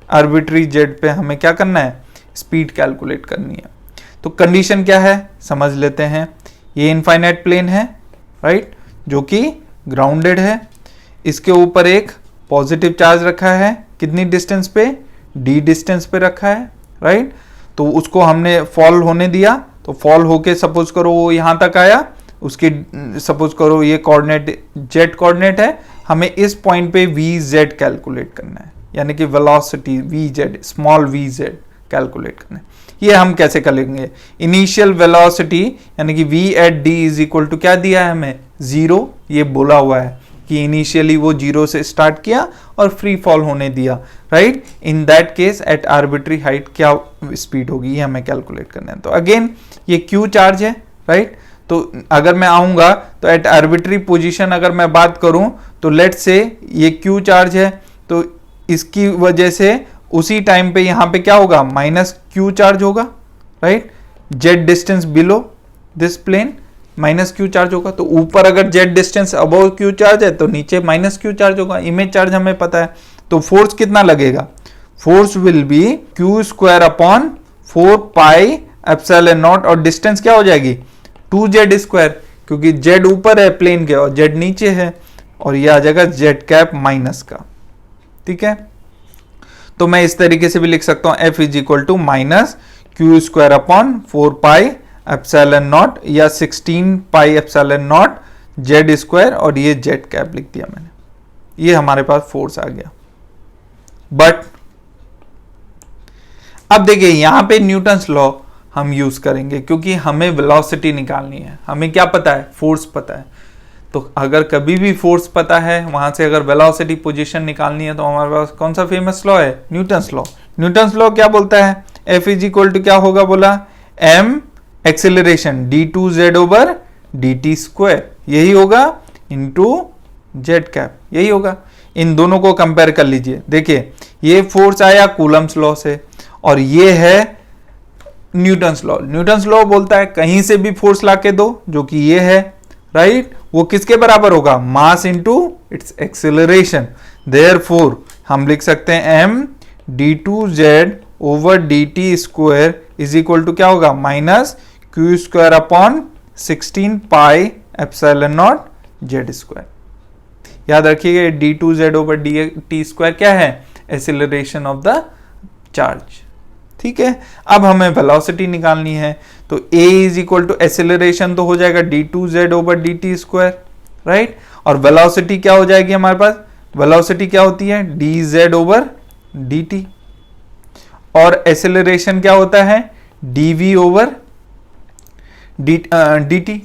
Speaker 1: आर्बिट्री जेड पे हमें क्या करना है, स्पीड कैलकुलेट करनी है। तो कंडीशन क्या है समझ लेते हैं। ये इनफाइनाइट प्लेन है, राइट, जो कि ग्राउंडेड है, इसके ऊपर एक पॉजिटिव चार्ज रखा है, कितनी डिस्टेंस पे, d डिस्टेंस पे रखा है, राइट। तो उसको हमने फॉल होने दिया, तो फॉल होके सपोज करो वो यहां तक आया, उसकी सपोज करो ये कोऑर्डिनेट जेड कोऑर्डिनेट है, हमें इस पॉइंट पे vz कैलकुलेट करना है, यानी कि velocity vz, small vz calculate करना है। ये हम कैसे करेंगे, इनिशियल वेलोसिटी यानी कि v at d is equal to क्या दिया है हमें, 0, ये बोला हुआ है कि इनिशियली वो 0 से स्टार्ट किया और फ्री फॉल होने दिया, right. In that case at arbitrary height क्या स्पीड होगी, ये हमें कैलकुलेट करना है। तो अगेन ये q चार्ज है, राइट। तो अगर मैं आऊंगा तो एट आर्बिट्री पोजीशन अगर मैं बात करूं तो लेट से ये q चार्ज है, तो इसकी वजह से उसी टाइम पे यहां पे क्या होगा, माइनस q चार्ज होगा, right. Z distance below this plane minus q charge होगा। तो ऊपर अगर z distance above q charge है तो नीचे माइनस q चार्ज होगा। इमेज चार्ज हमें पता है, तो फोर्स कितना लगेगा, force will be q square upon 4 pi epsilon naught, और डिस्टेंस क्या हो जाएगी 2z स्क्वायर, क्योंकि z ऊपर है प्लेन के और z नीचे है, और ये आ जाएगा z कैप माइनस का, ठीक है। तो मैं इस तरीके से भी लिख सकता हूं f is equal to minus q square upon 4 pi epsilon naught, या 16 pi epsilon naught z square, और ये z कैप लिख दिया मैंने। ये हमारे पास फोर्स आ गया। बट अब देखिए यहां पे न्यूटन्स लॉ हम यूज करेंगे, क्योंकि हमें वेलोसिटी निकालनी है। हमें क्या पता है, फोर्स पता है। तो अगर कभी भी फोर्स पता है, वहां से अगर वेलोसिटी पोजीशन निकालनी है, तो हमारे पास कौन सा फेमस लॉ है, न्यूटन्स लॉ। न्यूटन्स लॉ क्या बोलता है, F इज इक्वल टू क्या होगा बोला, m acceleration d2z over dt square, यही होगा, इंटू z कैप, यही होगा। इन दोनों को कंपेयर कर लीजिए। देखिए ये फोर्स आया कूलम्स लॉ से, और ये है न्यूटन्स लॉ। न्यूटन्स लॉ बोलता है कहीं से भी फोर्स लाके दो, जो कि ये है, राइट, वो किसके बराबर होगा, mass into its acceleration. Therefore हम लिख सकते हैं m d2z over dt square is equal to क्या होगा, minus q square upon 16 pi epsilon naught z square. याद रखिएगा d2z ओवर dt स्क्वायर क्या है, एक्सेलरेशन ऑफ द चार्ज, ठीक है। अब हमें वेलोसिटी निकालनी है, तो a is equal to acceleration तो हो जाएगा d2z over dt square, right, और वेलोसिटी क्या हो जाएगी हमारे पास, वेलोसिटी क्या होती है dz ओवर dt, और एक्सेलरेशन क्या होता है dv ओवर dt,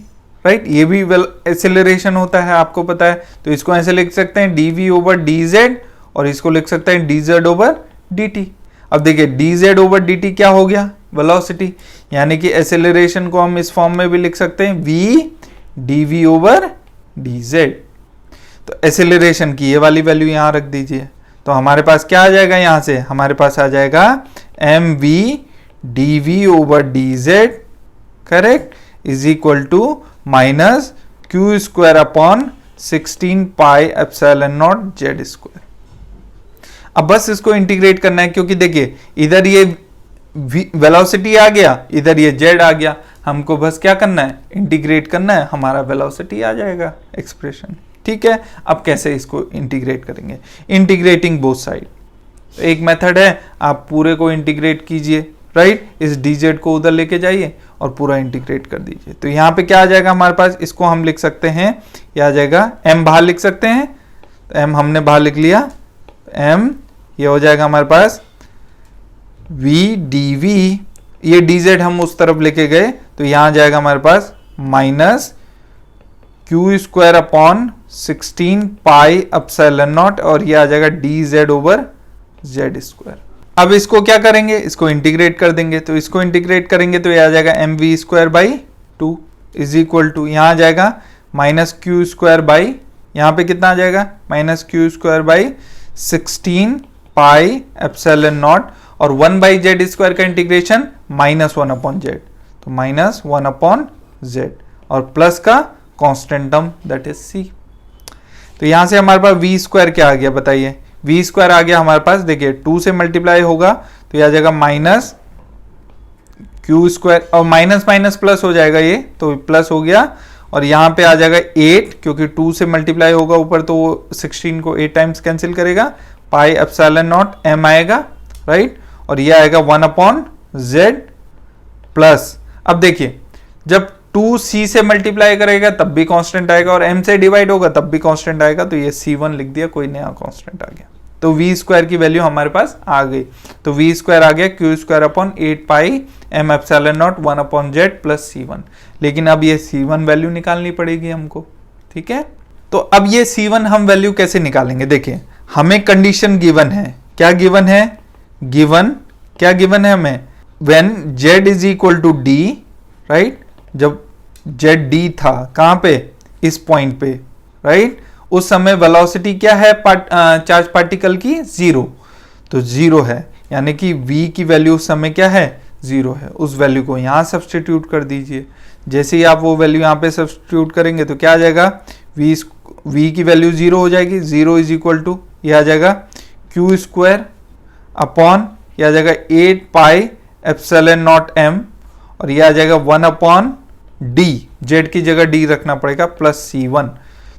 Speaker 1: राइट, ये भी एक्सेलरेशन होता है, आपको पता है। तो इसको ऐसे लिख सकते हैं dv ओवर dz, और इसको लिख सकते हैं dz ओवर dt। अब देखिए dz ओवर dt क्या हो गया, वेलोसिटी, यानी कि एक्सेलरेशन को हम इस फॉर्म में भी लिख सकते हैं v dv ओवर dz। तो एक्सेलरेशन की ये वाली वैल्यू यहां रख दीजिए, तो हमारे पास क्या आ जाएगा, यहां से हमारे पास आ जाएगा mv dv over dz, correct, is equal to minus q square upon 16 pi epsilon naught z square. अब बस इसको इंटीग्रेट करना है, क्योंकि देखिए इधर ये वेलोसिटी आ गया, इधर ये z आ गया, हमको बस क्या करना है, इंटीग्रेट करना है, हमारा वेलोसिटी आ जाएगा एक्सप्रेशन, ठीक है। अब कैसे इसको इंटीग्रेट करेंगे, इंटीग्रेटिंग बोथ साइड। एक मेथड है, आप पूरे को इंटीग्रेट कीजिए, राइट, इस dz को उधर लेके जाइए और पूरा इंटीग्रेट कर दीजिए। तो यहाँ पे क्या आ जाएगा हमारे पास, इसको हम लिख सकते हैं, ये आ जाएगा m बाहर लिख सकते हैं, तो m हमने बाहर लिख लिया, m ये हो जाएगा हमारे पास v dv, ये dz हम उस तरफ लेके गए तो यहाँ आ जाएगा हमारे पास minus Q square upon 16 pi epsilon naught, और ये आ जाएगा dz ओवर z स्क्वायर। अब इसको क्या करेंगे, इसको इंटीग्रेट कर देंगे, तो इसको इंटीग्रेट करेंगे तो ये आ जाएगा M V square by 2 is equal to, यहाँ आ जाएगा माइनस क्यू स्क्वायर बाई, यहाँ पे कितना आ जाएगा minus Q square by 16 pi epsilon naught, और 1 बाई जेड स्क्वायर का इंटीग्रेशन माइनस 1 अपॉन जेड, तो माइनस 1 अपॉन जेड, और प्लस का constant term that is C. तो यहां से हमारे पास वी स्क्वायर क्या आ गया बताइए, वी स्क्वायर आ गया हमारे पास, देखिए 2 से मल्टीप्लाई होगा तो ये आ जाएगा माइनस क्यू स्क्वायर, और माइनस माइनस प्लस हो जाएगा, ये तो प्लस हो गया, और यहाँ पे आ जाएगा 8 क्योंकि 2 से मल्टीप्लाई होगा ऊपर तो 16 को 8 टाइम्स कैंसिल करेगा, पाई एप्सिलॉन नॉट m आएगा, राइट, और ये आएगा 1 अपॉन z प्लस, अब देखिए जब 2c से मल्टीप्लाई करेगा तब भी कांस्टेंट आएगा, और m से डिवाइड होगा तब भी कांस्टेंट आएगा, तो ये c1 लिख दिया, कोई नया कांस्टेंट आ गया, तो v स्क्वायर की वैल्यू हमारे पास आ गई। तो v स्क्वायर आ गया Q square upon 8 pi m epsilon not 1 upon z plus c1। लेकिन अब ये c1 वैल्यू निकालनी पड़ेगी हमको, ठीक है। तो अब ये c1 हम वैल्यू कैसे निकालेंगे, देखिए हमें कंडीशन गिवन है, क्या गिवन है, क्या गिवन है हमें, when z is equal to d, right, जब z d था कहां पे, इस पॉइंट पे, राइट, उस समय वेलोसिटी क्या है चार्ज पार्टिकल की, 0, तो 0 है, यानी कि v की वैल्यू उस समय क्या है, 0 है, उस वैल्यू को यहां सब्स्टिट्यूट कर दीजिए। जैसे ही आप वो वैल्यू यहां पे सब्स्टिट्यूट करेंगे तो क्या आ जाएगा, v की वैल्यू 0 हो जाएगी, 0 इज इक्वल टू ये आ जाएगा क्यू स्क्वायर अपॉन, ये आ जाएगा 8 पाई एप्सिलॉन नॉट m, और ये आ जाएगा 1 अपॉन d, z की जगह d रखना पड़ेगा, प्लस c1,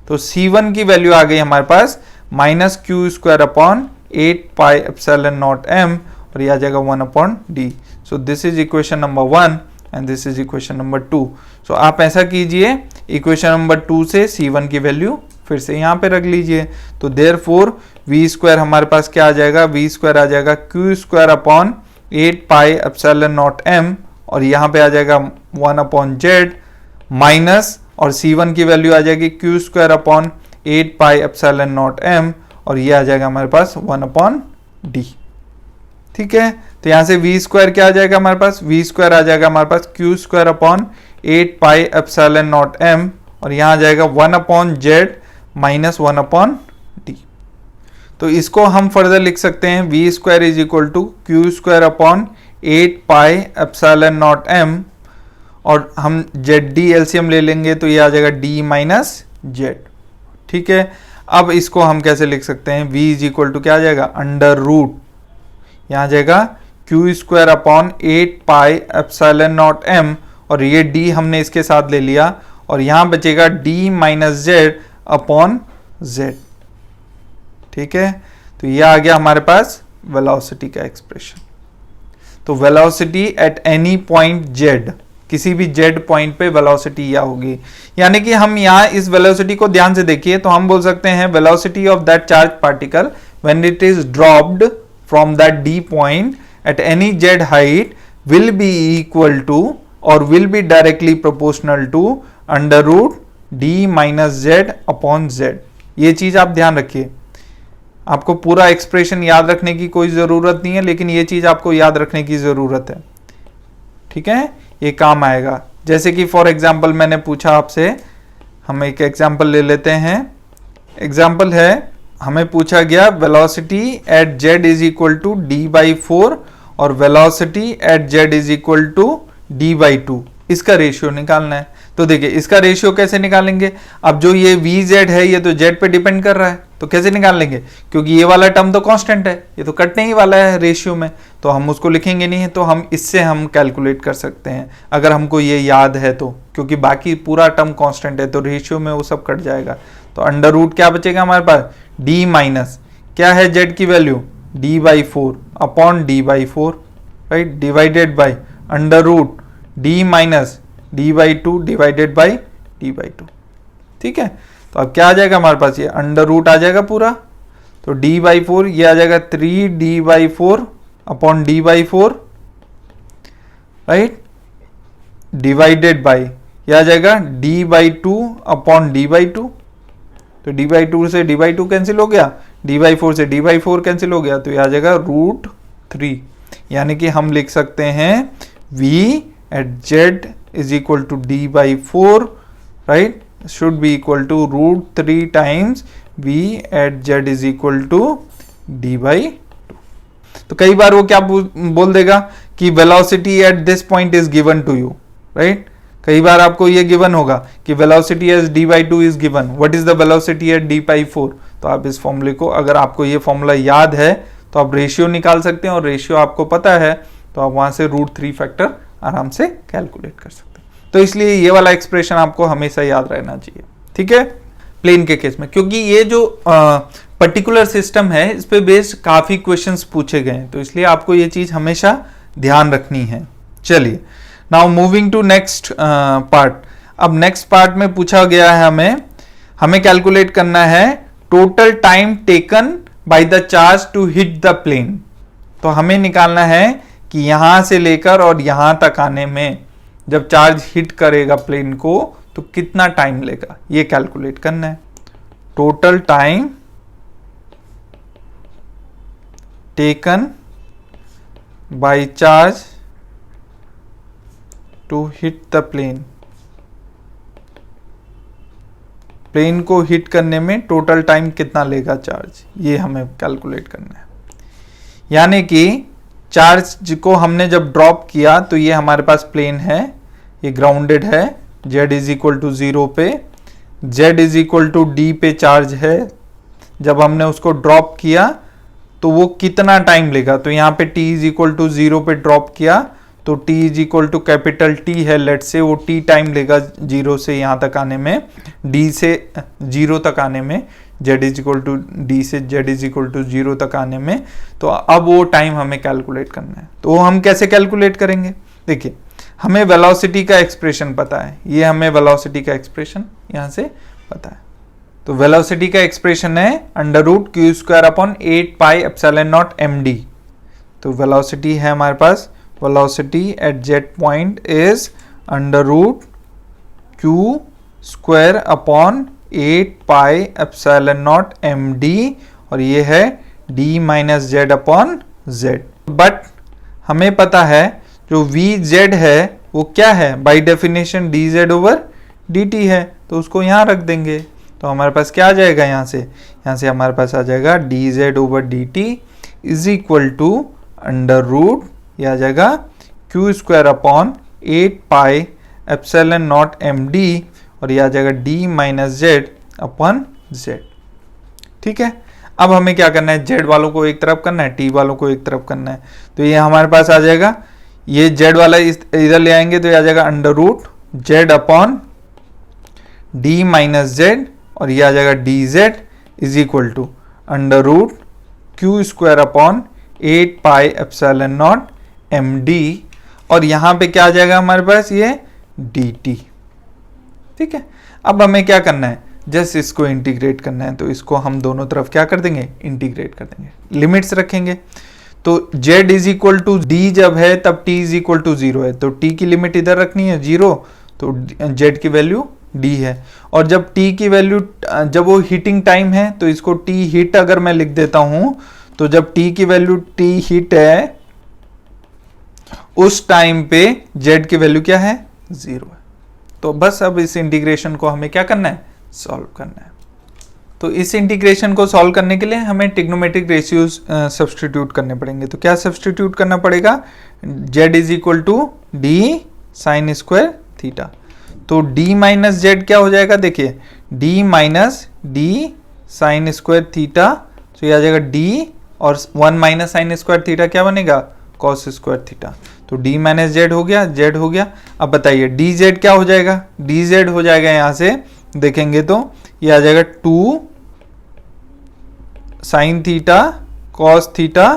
Speaker 1: तो c1 की वैल्यू आ गई हमारे पास minus Q square upon 8 pi epsilon naught m, और ये आ जाएगा 1 upon d। So this is equation number 1 and this is equation number 2। So आप ऐसा कीजिए, इक्वेशन नंबर 2 से c1 की वैल्यू फिर से यहाँ पे रख लीजिए, तो देयरफॉर v स्क्वायर हमारे पास क्या आ जाएगा, v स्क्वायर आ जाएगा Q square upon 8 pi epsilon naught m, और यहाँ पे आ जाएगा 1 अपॉन z माइनस, और c1 की वैल्यू आ जाएगी Q square upon 8 pi epsilon naught m, और ये आ जाएगा हमारे पास 1 अपॉन d, ठीक है। तो यहाँ से v स्क्वायर क्या आ जाएगा हमारे पास, v स्क्वायर आ जाएगा हमारे पास Q square upon 8 pi epsilon naught m, और यहाँ आ जाएगा 1 upon z minus 1 upon d। तो इसको हम फर्दर लिख सकते हैं, v square is equal to Q square upon 8 pi epsilon naught m, और हम ZD एलसीएम ले लेंगे तो ये आ जाएगा d माइनस जेड, ठीक है। अब इसको हम कैसे लिख सकते हैं, v इज इक्वल टू क्या आ जाएगा, अंडर रूट, यहाँ आ जाएगा Q square upon 8 pi epsilon naught m, और ये d हमने इसके साथ ले लिया, और यहाँ बचेगा d minus Z upon z, ठीक है। तो ये आ गया हमारे पास वेलोसिटी का एक्सप्रेशन। तो velocity at any point z, किसी भी z पॉइंट पे वेलोसिटी यह होगी, यानी कि हम यहाँ इस वेलोसिटी को ध्यान से देखिए तो हम बोल सकते हैं velocity of that charge particle when it is dropped from that d point at any z height will be equal to और will be directly proportional to under root d minus Z upon Z. ये चीज आप ध्यान रखिए, आपको पूरा expression याद रखने की कोई जरूरत नहीं है, लेकिन ये चीज आपको याद रखने की जरूरत है, ठीक है, ये काम आएगा। जैसे कि फॉर एग्जाम्पल मैंने पूछा आपसे, हम एक एग्जाम्पल ले लेते हैं। एग्जाम्पल है, हमें पूछा गया velocity at z is equal to d/4 और velocity at z is equal to d/2, इसका रेशियो निकालना है। तो देखिए इसका रेशियो कैसे निकालेंगे, अब जो ये vz है ये तो z पे डिपेंड कर रहा है, तो कैसे निकाल लेंगे, क्योंकि ये वाला टर्म तो कांस्टेंट है, ये तो कटने ही वाला है रेशियो में, तो हम उसको लिखेंगे नहीं, तो हम इससे हम कैलकुलेट कर सकते हैं अगर हमको ये याद है तो, क्योंकि बाकी पूरा टर्म कांस्टेंट है तो रेशियो में वो सब कट जाएगा। तो अंडर रूट क्या बचेगा हमारे पास, d माइनस क्या है z की value d/4 upon d/4, right, divided by under root d minus D by two divided by D by two. ठीक है, तो अब क्या आ जाएगा हमारे पास, ये अंडर रूट आ जाएगा पूरा, तो d बाई फोर, ये आ जाएगा 3d by four upon d by four, right, divided by, ये आ जाएगा d by two upon d by two, तो d बाई टू से d बाई टू कैंसिल हो गया, d बाई फोर से d बाई फोर कैंसिल हो गया, तो ये आ जाएगा रूट 3। यानी कि हम लिख सकते हैं v at z is equal to d by four, right, should be equal to root 3 times v at z is equal to d by two. तो कई बार वो क्या बोल देगा कि velocity at this point is given to you, right, कई बार आपको ये गिवन होगा कि velocity as d by two is given, what is the velocity at d by four. तो आप इस फॉर्मूले को, अगर आपको ये फॉर्मूला याद है तो आप रेशियो निकाल सकते हैं, और रेशियो आपको पता है तो आप वहां से रूट 3 फैक्टर आराम से कैलकुलेट कर सकते हैं। तो इसलिए ये वाला एक्सप्रेशन आपको हमेशा याद रहना चाहिए। ठीक है, प्लेन के केस में, क्योंकि ये जो पर्टिकुलर सिस्टम है इस पे बेस्ड काफी क्वेश्चंस पूछे गए हैं, तो इसलिए आपको ये चीज हमेशा ध्यान रखनी है। चलिए, now moving to next part. अब नेक्स्ट पार्ट में पूछा गया है हमें कैलकुलेट करना है total time taken by the charge to hit the plane. तो हमें निकालना है कि यहां से लेकर और यहां तक आने में जब चार्ज हिट करेगा प्लेन को तो कितना टाइम लेगा, ये कैलकुलेट करना है। Total time taken by charge to hit the plane, plane को हिट करने में टोटल टाइम कितना लेगा चार्ज, ये हमें कैलकुलेट करना है। यानी कि चार्ज को हमने जब ड्रॉप किया तो ये हमारे पास प्लेन है, ये ग्राउंडेड है, z इज इक्वल टू 0 पे, z is equal to d पे चार्ज है। जब हमने उसको ड्रॉप किया तो वो कितना टाइम लेगा, तो यहाँ पे t इज इक्वल टू 0 पे ड्रॉप किया तो t is equal to capital T है, लेट से वो t टाइम लेगा 0 से यहाँ तक आने में, d से 0 तक आने में, z is equal to d से z इज इक्वल टू 0 तक आने में। तो अब वो टाइम हमें कैलकुलेट करना है, तो हम कैसे कैलकुलेट करेंगे। देखिए, हमें वेलोसिटी का एक्सप्रेशन पता है, ये हमें वेलोसिटी का एक्सप्रेशन यहाँ से पता है। तो वेलोसिटी का एक्सप्रेशन है under root Q square upon 8 pi epsilon naught md। तो वेलोसिटी है हमारे पास, velocity at Z point is under root Q square upon 8 pi epsilon naught md, और ये है d minus Z upon Z. But हमें पता है जो vz है वो क्या है, by definition dz over dt है, तो उसको यहाँ रख देंगे। तो हमारे पास क्या आ जाएगा, यहाँ से हमारे पास आ जाएगा dz over dt is equal to under root, ये आ जाएगा Q square upon 8 pi epsilon naught md, और ये आ जाएगा d minus Z upon Z. ठीक है, अब हमें क्या करना है, z वालों को एक तरफ करना है, t वालों को एक तरफ करना है। तो ये हमारे पास आ जाएगा, ये z वाला इधर ले आएंगे तो ये आ जाएगा under root z upon d minus Z, और ये आ जाएगा dz is equal to under root Q square upon 8 pi epsilon naught md, और यहाँ पे क्या आ जाएगा हमारे पास, ये dt। ठीक है, अब हमें क्या करना है, जस्ट इसको इंटीग्रेट करना है, तो इसको हम दोनों तरफ क्या कर देंगे, इंटीग्रेट कर देंगे, लिमिट्स रखेंगे। तो z is equal to d जब है तब t इज इक्वल टू 0 है, तो t की लिमिट इधर रखनी है 0, तो z की वैल्यू d है। और जब t की वैल्यू, जब वो हीटिंग टाइम है तो इसको t हीट अगर मैं लिख देता हूं, तो जब t की वैल्यू t हीट है उस टाइम पे z की वैल्यू क्या है, 0 है। तो बस अब इस इंटीग्रेशन को हमें क्या करना है, सॉल्व करना है। तो इस इंटीग्रेशन को सॉल्व करने के लिए हमें ट्रिग्नोमेट्रिक रेशियोज सब्स्टिट्यूट करने पड़ेंगे। तो क्या सब्स्टिट्यूट करना पड़ेगा, z is equal to D sine square theta. तो d माइनस जेड क्या हो जाएगा, देखिए d minus D sine square theta, तो ये आ जाएगा d, और 1 माइनस साइन स्क्वायर थीटा क्या बनेगा, कॉस स्क्वायर थीटा। तो d माइनस जेड हो गया, z हो गया। अब बताइए dz क्या हो जाएगा, dz हो जाएगा, यहाँ से देखेंगे तो ये आ जाएगा 2 साइन थीटा कॉस थीटा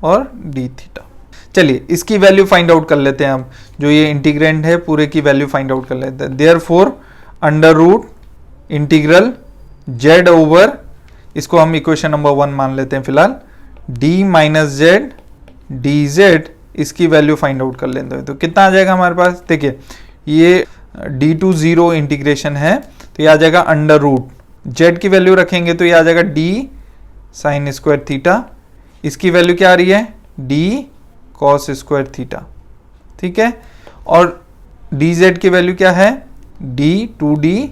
Speaker 1: और डी थीटा। चलिए इसकी वैल्यू फाइंड आउट कर लेते हैं हम, जो ये इंटीग्रेंड है पूरे की वैल्यू फाइंड आउट कर लेते हैं। Therefore under root integral Z over, इसको हम इक्वेशन नंबर 1 मान लेते हैं फिलहाल, D minus Z D Z, इसकी वैल्यू फाइंड आउट कर लेते हैं। तो कितना आ जाएगा हमारे पास, देखिए ये डी टू 0 इंटीग्रेशन है, तो ये आ जाएगा अंडर रूट, जेड की वैल्यू रखेंगे तो ये आ जाएगा डी साइन स्क्वायर थीटा, इसकी वैल्यू क्या आ रही है, डी कॉस स्क्वायर थीटा, ठीक है। और डी जेड की वैल्यू क्या है, D 2d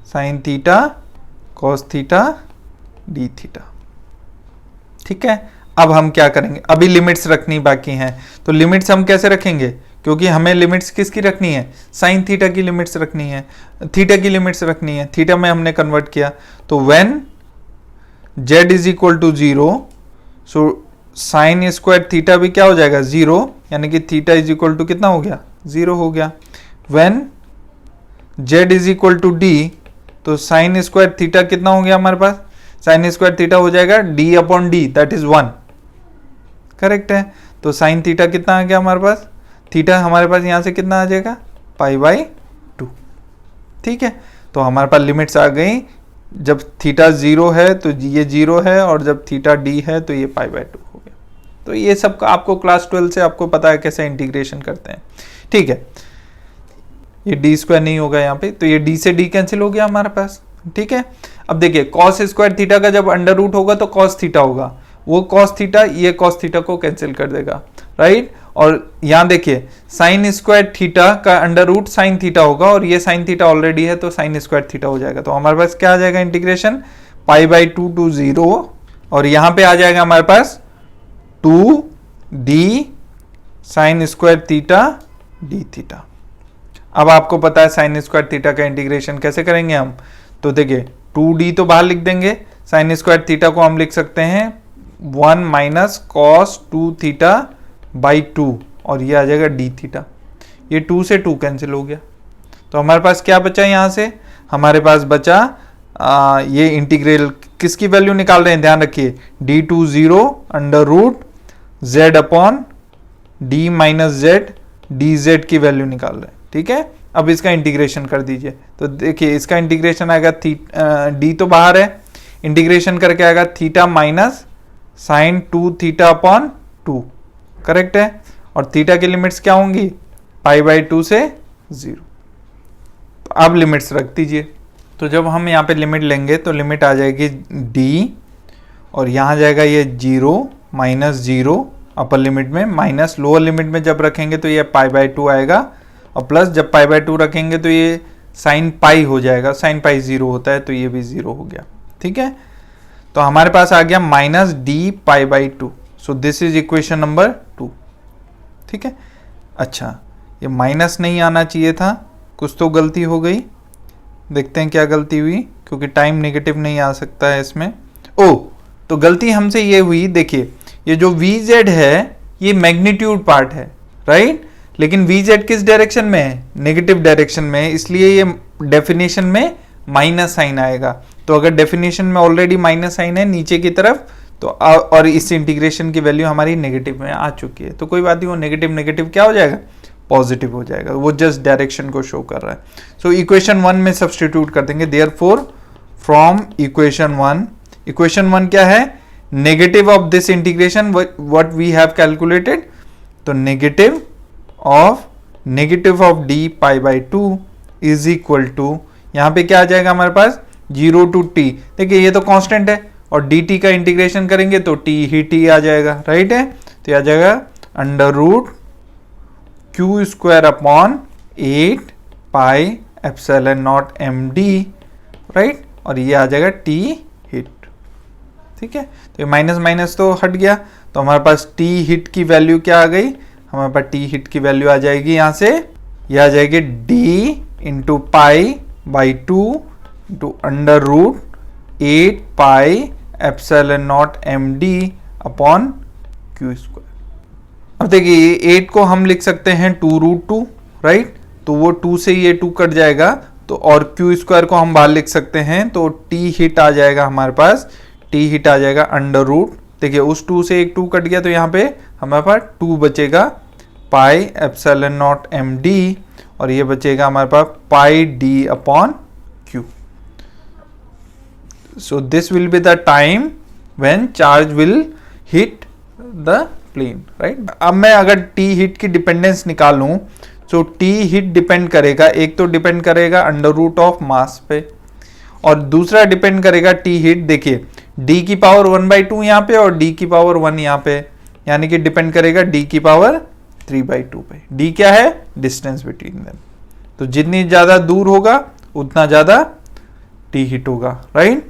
Speaker 1: sine theta cos theta D theta, ठीक है। अब हम क्या करेंगे, अभी लिमिट्स रखनी बाकी हैं, तो लिमिट्स हम कैसे रखेंगे, क्योंकि हमें लिमिट्स किसकी रखनी है, साइन थीटा की लिमिट्स रखनी है, थीटा की लिमिट्स रखनी है, थीटा में हमने कन्वर्ट किया, तो when z is equal to 0, so sine square theta भी क्या हो जाएगा 0, यानी कि थीटा इज इक्वल टू कितना हो गया, 0 हो गया। When z is equal to d, तो साइन स्क्वायर थीटा कितना हो गया हमारे पास, साइन स्क्वायर थीटा हो जाएगा d upon D, that is 1, correct है। तो साइन थीटा कितना आ गया हमारे पास, थीटा हमारे पास यहां से कितना आ जाएगा, π/2, ठीक है। तो हमारे पास लिमिट्स आ गई, जब थीटा 0 है तो ये 0 है, और जब थीटा d है तो ये π/2 हो गया। तो ये सब आपको क्लास 12 से आपको पता है कैसे इंटीग्रेशन करते हैं, ठीक है। ये डी स्क्वायर नहीं होगा यहाँ पे, तो ये डी से डी कैंसिल हो गया हमारे पास, ठीक है। अब देखिए कॉस स्क्वायर थीटा का जब अंडर रूट होगा तो कॉस थीटा होगा, वो कॉस थीटा ये कॉस थीटा को कैंसिल कर देगा, राइट। और यहाँ देखिए साइन स्क्वायर थीटा का अंडर रूट साइन थीटा होगा, और ये साइन थीटा ऑलरेडी है तो साइन स्क्वायर थीटा हो जाएगा। तो हमारे पास क्या आ जाएगा इंटीग्रेशन, π/2 टू 0, और यहाँ पे आ जाएगा हमारे पास 2d sign square theta D theta. अब आपको पता है साइन स्क्वायर थीटा का इंटीग्रेशन कैसे करेंगे हम, तो देखिए 2d तो बाहर लिख देंगे, साइन स्क्वायर थीटा को हम लिख सकते हैं 1 माइनस कॉस 2 थीटा बाई 2, और ये आ जाएगा डी थीटा, ये 2 से 2 कैंसिल हो गया। तो हमारे पास क्या बचा यहाँ से, हमारे पास बचा ये इंटीग्रल, किसकी वैल्यू निकाल रहे हैं ध्यान रखिए, D to 0 under root Z upon D minus Z D Z की वैल्यू निकाल रहे हैं, ठीक है। अब इसका इंटीग्रेशन कर दीजिए, तो देखिए इसका इंटीग्रेशन आएगा, डी तो बाहर है, इंटीग्रेशन करके आएगा theta minus sine 2 theta upon 2, correct है। और थीटा की लिमिट्स क्या होंगी, π/2 से 0। तो अब लिमिट्स रख दीजिए, तो जब हम यहाँ पे लिमिट लेंगे तो लिमिट आ जाएगी d, और यहाँ जाएगा ये 0 माइनस 0 अपर लिमिट में, माइनस लोअर लिमिट में जब रखेंगे तो ये π/2 आएगा, और प्लस जब π/2 रखेंगे तो ये साइन पाई हो जाएगा, साइन पाई 0 होता है तो ये भी 0 हो गया, ठीक है। तो हमारे पास आ गया minus D π/2, so this is equation number 2, ठीक है। अच्छा ये माइनस नहीं आना चाहिए था, कुछ तो गलती हो गई, देखते हैं क्या गलती हुई, क्योंकि टाइम नेगेटिव नहीं आ सकता है इसमें। ओ तो गलती हमसे ये हुई, देखिए ये जो Vz है ये मैग्नीट्यूड पार्ट है, राइट, लेकिन Vz किस डायरेक्शन में है, नेगेटिव डायरेक्शन में है, इसलिए ये डेफिनेशन में माइनस साइन आएगा। तो अगर डेफिनेशन में ऑलरेडी माइनस साइन है नीचे की तरफ, तो और इस इंटीग्रेशन की वैल्यू हमारी नेगेटिव में आ चुकी है, तो कोई बात नहीं, वो नेगेटिव नेगेटिव क्या हो जाएगा, पॉजिटिव हो जाएगा, वो जस्ट डायरेक्शन को शो कर रहा है। सो इक्वेशन 1 में सब्स्टिट्यूट कर देंगे, देयरफॉर फ्रॉम इक्वेशन 1 क्या है, negative of this integration what we have calculated, तो negative of D π/2 is equal to, यहाँ पे क्या आ जाएगा हमारे पास 0 टू t, देखिए ये तो कांस्टेंट है, और dt का इंटीग्रेशन करेंगे तो t ही t आ जाएगा, राइट है। तो आ जाएगा under root q square upon 8 pi epsilon naught md, right, और ये आ जाएगा t हिट, ठीक है। तो ये माइनस माइनस तो हट गया, तो हमारे पास t हिट की वैल्यू क्या आ गई, हमारे पास t हिट की वैल्यू आ जाएगी यहाँ से, ये आ जाएगी d into π/2 into under root 8 pi epsilon naught md upon q square. अब देखिए 8 को हम लिख सकते हैं 2√2, राइट, तो वो 2 से ये 2 कट जाएगा, तो और q स्क्वायर को हम बाहर लिख सकते हैं, तो t हिट आ जाएगा हमारे पास, t हिट आ जाएगा अंडर रूट देखिए उस 2 से एक 2 कट गया तो यहाँ पे हमारे पास 2 बचेगा pi epsilon naught M D, और ये बचेगा हमारे पास pi D upon Q. So this will be the time when charge will hit the plane, right. अब मैं अगर टी हिट की डिपेंडेंस निकालूं, सो टी हिट डिपेंड करेगा, एक तो डिपेंड करेगा अंडर रूट ऑफ मास पे, और दूसरा डिपेंड करेगा टी हिट, देखिए d की पावर 1/2 यहाँ पे और d की पावर 1 यहाँ पे, यानी कि डिपेंड करेगा d की पावर 3/2 पे। d क्या है? Distance between them. तो जितनी ज्यादा दूर होगा उतना ज्यादा टी हिट होगा, राइट।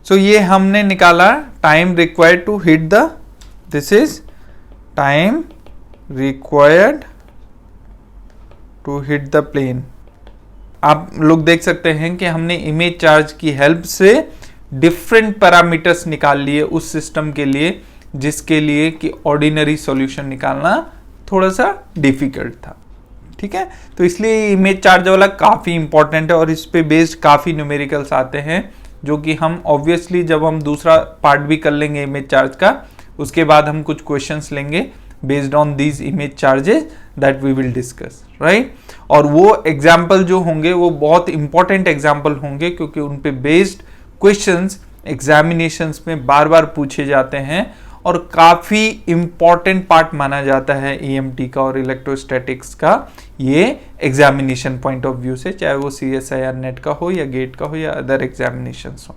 Speaker 1: सो ये हमने निकाला time required to hit the, this is time required to hit the plane. आप लोग देख सकते हैं कि हमने इमेज चार्ज की हेल्प से डिफरेंट पैरामीटर्स निकाल लिए उस सिस्टम के लिए जिसके लिए कि ऑर्डिनरी सॉल्यूशन निकालना थोड़ा सा डिफिकल्ट था, ठीक है। तो इसलिए इमेज चार्ज वाला काफी इंपॉर्टेंट है और इस पे बेस्ड काफी न्यूमेरिकल्स आते हैं, जो कि हम ऑब्वियसली जब हम दूसरा पार्ट भी कर लेंगे इमेज चार्ज का, उसके बाद हम कुछ क्वेश्चंस लेंगे based on these image charges that we will discuss, right. और वो एग्जाम्पल जो होंगे वो बहुत इंपॉर्टेंट एग्जाम्पल होंगे, क्योंकि उन पे बेस्ड क्वेश्चंस एग्जामिनेशंस में बार बार पूछे जाते हैं और काफी इंपॉर्टेंट पार्ट माना जाता है ईएमटी का और इलेक्ट्रोस्टैटिक्स का, ये एग्जामिनेशन पॉइंट ऑफ व्यू से, चाहे वो CSIR नेट का हो या गेट का हो या अदर एग्जामिनेशंस हो।